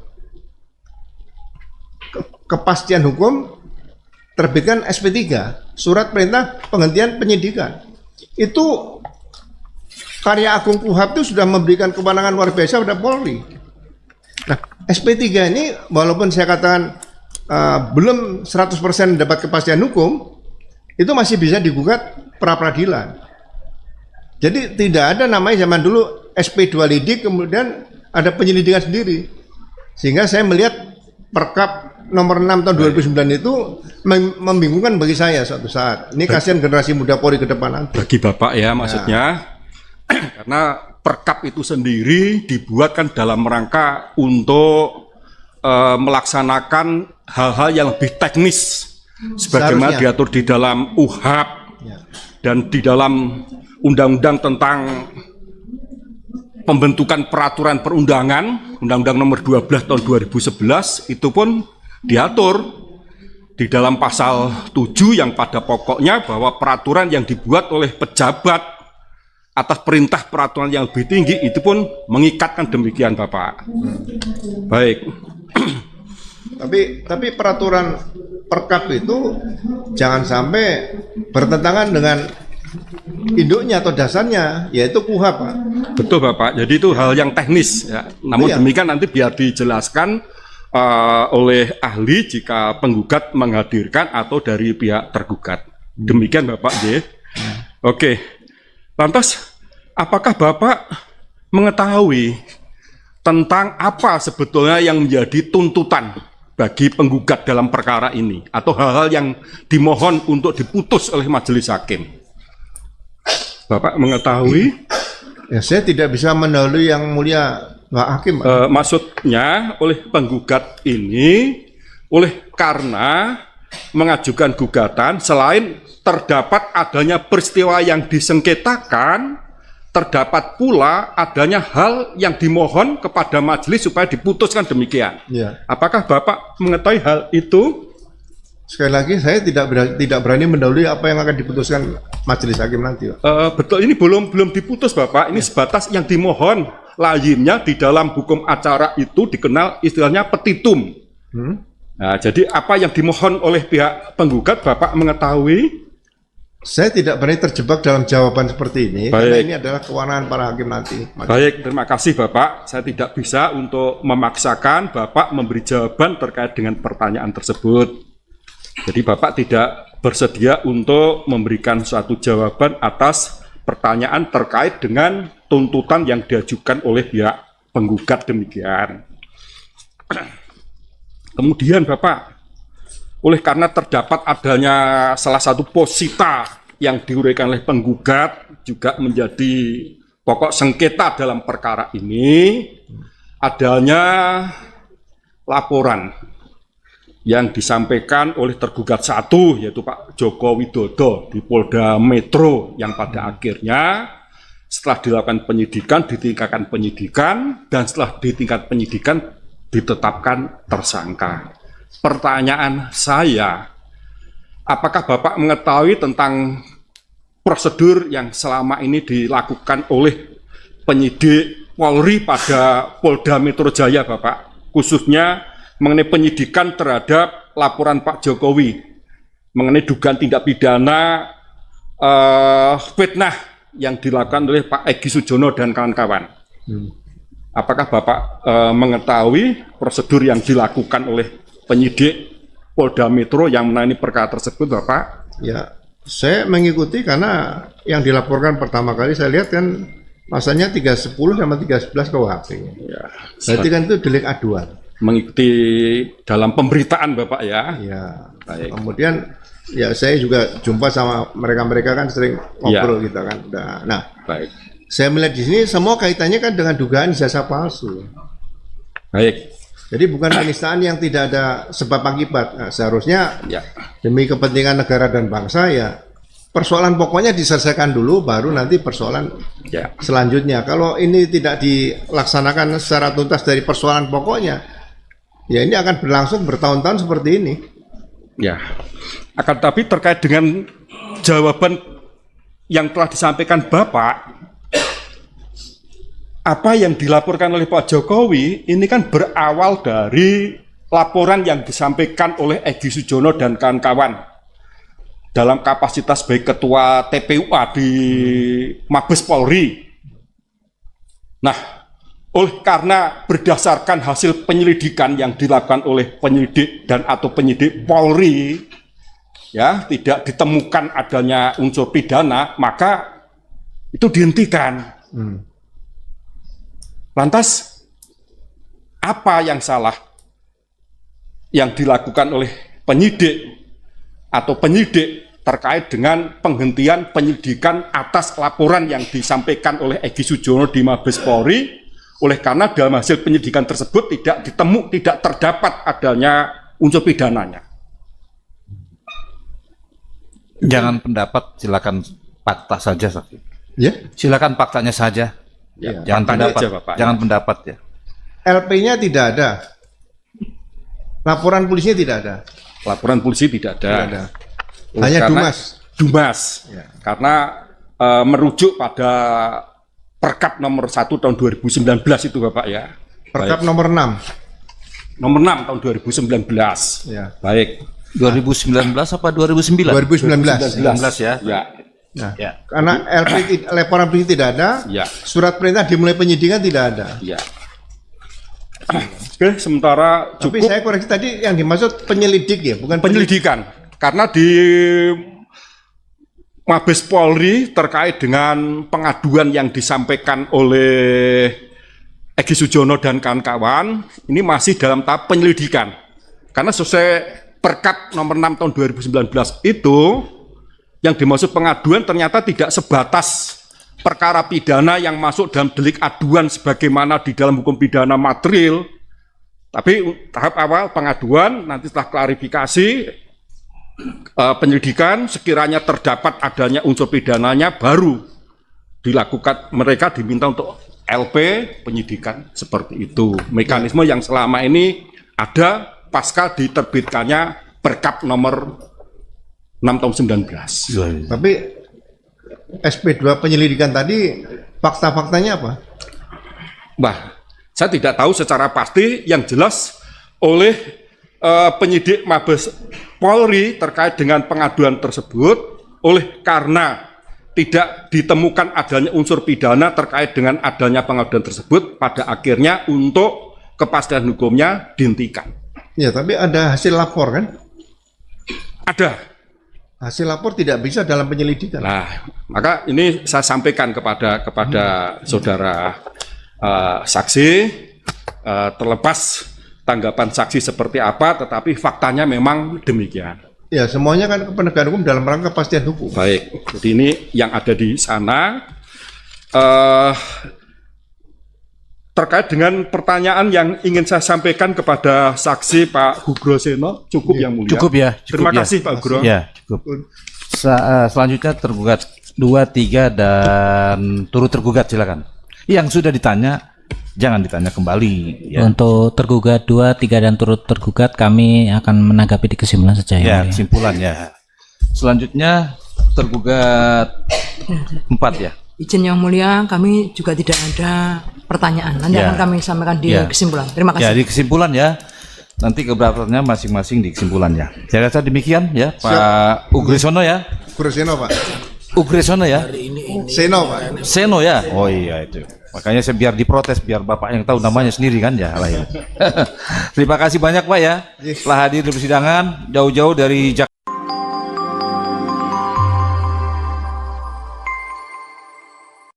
kepastian hukum, terbitkan SP3, surat perintah penghentian penyidikan. Itu karya Agung Kuhap itu sudah memberikan kewenangan luar biasa pada Polri. Nah, SP3 ini walaupun saya katakan belum 100% dapat kepastian hukum, itu masih bisa digugat pra peradilan. Jadi tidak ada namanya zaman dulu SP2 lidik kemudian ada penyelidikan sendiri. Sehingga saya melihat Perkap nomor 6 tahun 2009 itu membingungkan bagi saya suatu saat. Ini kasihan generasi muda Polri ke depan nanti. Bagi Bapak ya maksudnya, karena Perkap itu sendiri dibuatkan dalam rangka untuk melaksanakan hal-hal yang lebih teknis sebagaimana Seharusnya. diatur di dalam UHAP dan di dalam Undang-Undang tentang pembentukan peraturan perundangan, Undang-Undang nomor 12 tahun 2011, itu pun diatur di dalam pasal 7 yang pada pokoknya bahwa peraturan yang dibuat oleh pejabat atas perintah peraturan yang lebih tinggi itu pun mengikatkan demikian, Bapak. Baik. Tapi peraturan Perkap itu jangan sampai bertentangan dengan induknya atau dasarnya, yaitu KUHAP, Pak. Betul, Bapak. Jadi itu hal yang teknis ya. Namun Iya. demikian nanti biar dijelaskan oleh ahli jika penggugat menghadirkan atau dari pihak tergugat. Demikian, Bapak. Oke. Lantas apakah Bapak mengetahui tentang apa sebetulnya yang menjadi tuntutan bagi penggugat dalam perkara ini atau hal-hal yang dimohon untuk diputus oleh majelis hakim? Bapak mengetahui? Ya, saya tidak bisa mendahului yang mulia Pak Hakim, Pak. Maksudnya oleh penggugat ini karena mengajukan gugatan selain terdapat adanya peristiwa yang disengketakan, terdapat pula adanya hal yang dimohon kepada majelis supaya diputuskan demikian. Ya. Apakah Bapak mengetahui hal itu? Sekali lagi saya tidak berani mendahului apa yang akan diputuskan majelis hakim nanti, Pak. Betul, ini belum diputus, Bapak. Ini sebatas yang dimohon. Lainnya di dalam hukum acara itu dikenal istilahnya petitum. Nah, jadi apa yang dimohon oleh pihak penggugat, Bapak mengetahui? Saya tidak berani terjebak dalam jawaban seperti ini, Baik. karena ini adalah kewenangan para hakim nanti. Baik, terima kasih Bapak. Saya tidak bisa untuk memaksakan Bapak memberi jawaban terkait dengan pertanyaan tersebut. Jadi Bapak tidak bersedia untuk memberikan suatu jawaban atas pertanyaan terkait dengan tuntutan yang diajukan oleh pihak penggugat demikian. Kemudian Bapak, oleh karena terdapat adanya salah satu posita yang diuraikan oleh penggugat juga menjadi pokok sengketa dalam perkara ini, adanya laporan yang disampaikan oleh tergugat satu, yaitu Pak Joko Widodo di Polda Metro, yang pada akhirnya setelah dilakukan penyidikan, ditingkatkan penyidikan, dan setelah ditingkat penyidikan ditetapkan tersangka. Pertanyaan saya, apakah Bapak mengetahui tentang prosedur yang selama ini dilakukan oleh penyidik Polri pada Polda Metro Jaya, Bapak, khususnya mengenai penyidikan terhadap laporan Pak Jokowi mengenai dugaan tindak pidana fitnah yang dilakukan oleh Pak Egy Sujana dan kawan-kawan. Apakah Bapak mengetahui prosedur yang dilakukan oleh penyidik Polda Metro yang menangani perkara tersebut, Bapak? Ya, saya mengikuti karena yang dilaporkan pertama kali saya lihat kan pasalnya 310 sama 311 KUHP. Ya, Berarti kan itu delik aduan. mengikuti dalam pemberitaan Bapak ya. Ya. Baik. Kemudian ya saya juga jumpa sama mereka-mereka kan sering ngobrol gitu kan. Nah, Baik. saya melihat di sini semua kaitannya kan dengan dugaan ijazah palsu. Baik. Jadi bukan penistaan yang tidak ada sebab akibat. Nah, seharusnya Ya. demi kepentingan negara dan bangsa ya persoalan pokoknya diselesaikan dulu, baru nanti persoalan Ya. selanjutnya. Kalau ini tidak dilaksanakan secara tuntas dari persoalan pokoknya, ya ini akan berlangsung bertahun-tahun seperti ini. Ya. Akan tapi terkait dengan jawaban yang telah disampaikan Bapak, apa yang dilaporkan oleh Pak Jokowi ini kan berawal dari laporan yang disampaikan oleh Egy Sujana dan kawan-kawan dalam kapasitas sebagai ketua TPUA di Mabes Polri. Nah, karena berdasarkan hasil penyelidikan yang dilakukan oleh penyidik dan atau penyidik Polri, ya tidak ditemukan adanya unsur pidana, maka itu dihentikan. Lantas apa yang salah yang dilakukan oleh penyidik atau penyidik terkait dengan penghentian penyelidikan atas laporan yang disampaikan oleh Egy Sujana di Mabes Polri, oleh karena dalam hasil penyidikan tersebut tidak terdapat adanya unsur pidananya. Jangan pendapat, silakan fakta saja, Saksi. Ya, Silakan faktanya saja. Ya, Jangan faktanya pendapat. aja, Bapak. Jangan pendapat ya. LP-nya tidak ada. Laporan polisinya tidak ada. Laporan polisi tidak ada. Tidak ada. Oleh Hanya karena- Dumas. Dumas. Ya. Karena merujuk pada Perkap nomor 1 tahun 2019 itu Bapak ya. Perkap Baik. nomor 6. Nomor 6 tahun 2019. Ya. Baik. 2019 apa 2009? 2019. 2019 ya. Ya. Nah, Ya. karena laporan polisi tidak ada, Ya. surat perintah dimulai penyidikan tidak ada. Ya. Oke, sementara Tapi cukup saya koreksi tadi yang dimaksud penyelidik ya, bukan penyelidikan. Karena di Mabes Polri terkait dengan pengaduan yang disampaikan oleh Egy Sujana dan kawan-kawan, ini masih dalam tahap penyelidikan. Karena sesuai Perkap nomor 6 tahun 2019 itu, yang dimaksud pengaduan ternyata tidak sebatas perkara pidana yang masuk dalam delik aduan sebagaimana di dalam hukum pidana material, tapi tahap awal pengaduan, nanti setelah klarifikasi, penyelidikan, sekiranya terdapat adanya unsur pidananya, baru dilakukan, mereka diminta untuk LP penyidikan seperti itu. Mekanisme yang selama ini ada pasca diterbitkannya Perkap nomor 6 tahun 19. Tapi SP2 penyelidikan tadi fakta-faktanya apa? Bah, saya tidak tahu secara pasti, yang jelas oleh penyidik Mabes Polri terkait dengan pengaduan tersebut, oleh karena tidak ditemukan adanya unsur pidana terkait dengan adanya pengaduan tersebut, pada akhirnya untuk kepastian hukumnya dihentikan. Ya, tapi ada hasil lapor kan? Ada. Hasil lapor tidak bisa dalam penyelidikan. Nah, maka ini saya sampaikan kepada saudara saksi, terlepas tanggapan saksi seperti apa, tetapi faktanya memang demikian. Ya, semuanya kan penegakan hukum dalam rangka kepastian hukum. Baik, jadi ini yang ada di sana. Terkait dengan pertanyaan yang ingin saya sampaikan kepada saksi Pak Hugro Seno, cukup yang mulia. Cukup ya. Terima ya. kasih Pak Hugro. Ya, cukup. Selanjutnya tergugat 2, 3 dan turut tergugat, silakan. Yang sudah ditanya jangan ditanya kembali ya. Untuk tergugat 2, 3 dan turut tergugat kami akan menanggapi di kesimpulan saja Ya, ya. kesimpulan ya. Selanjutnya tergugat 4 ya. Izin Yang Mulia, kami juga tidak ada pertanyaan. Nanti Ya. akan kami sampaikan di Ya. kesimpulan. Terima Ya, kasih. di kesimpulan ya. Nanti keberatasannya masing-masing di kesimpulannya. Saya rasa demikian ya, Pak Ugresono ya. Kuroseno Pak. Ugresono ya. Seno Pak. Seno ya. Oh iya itu. Makanya saya biar diprotes, biar Bapak yang tahu namanya sendiri kan ya. Terima kasih banyak Pak ya. Telah hadir di persidangan jauh-jauh dari Jakarta.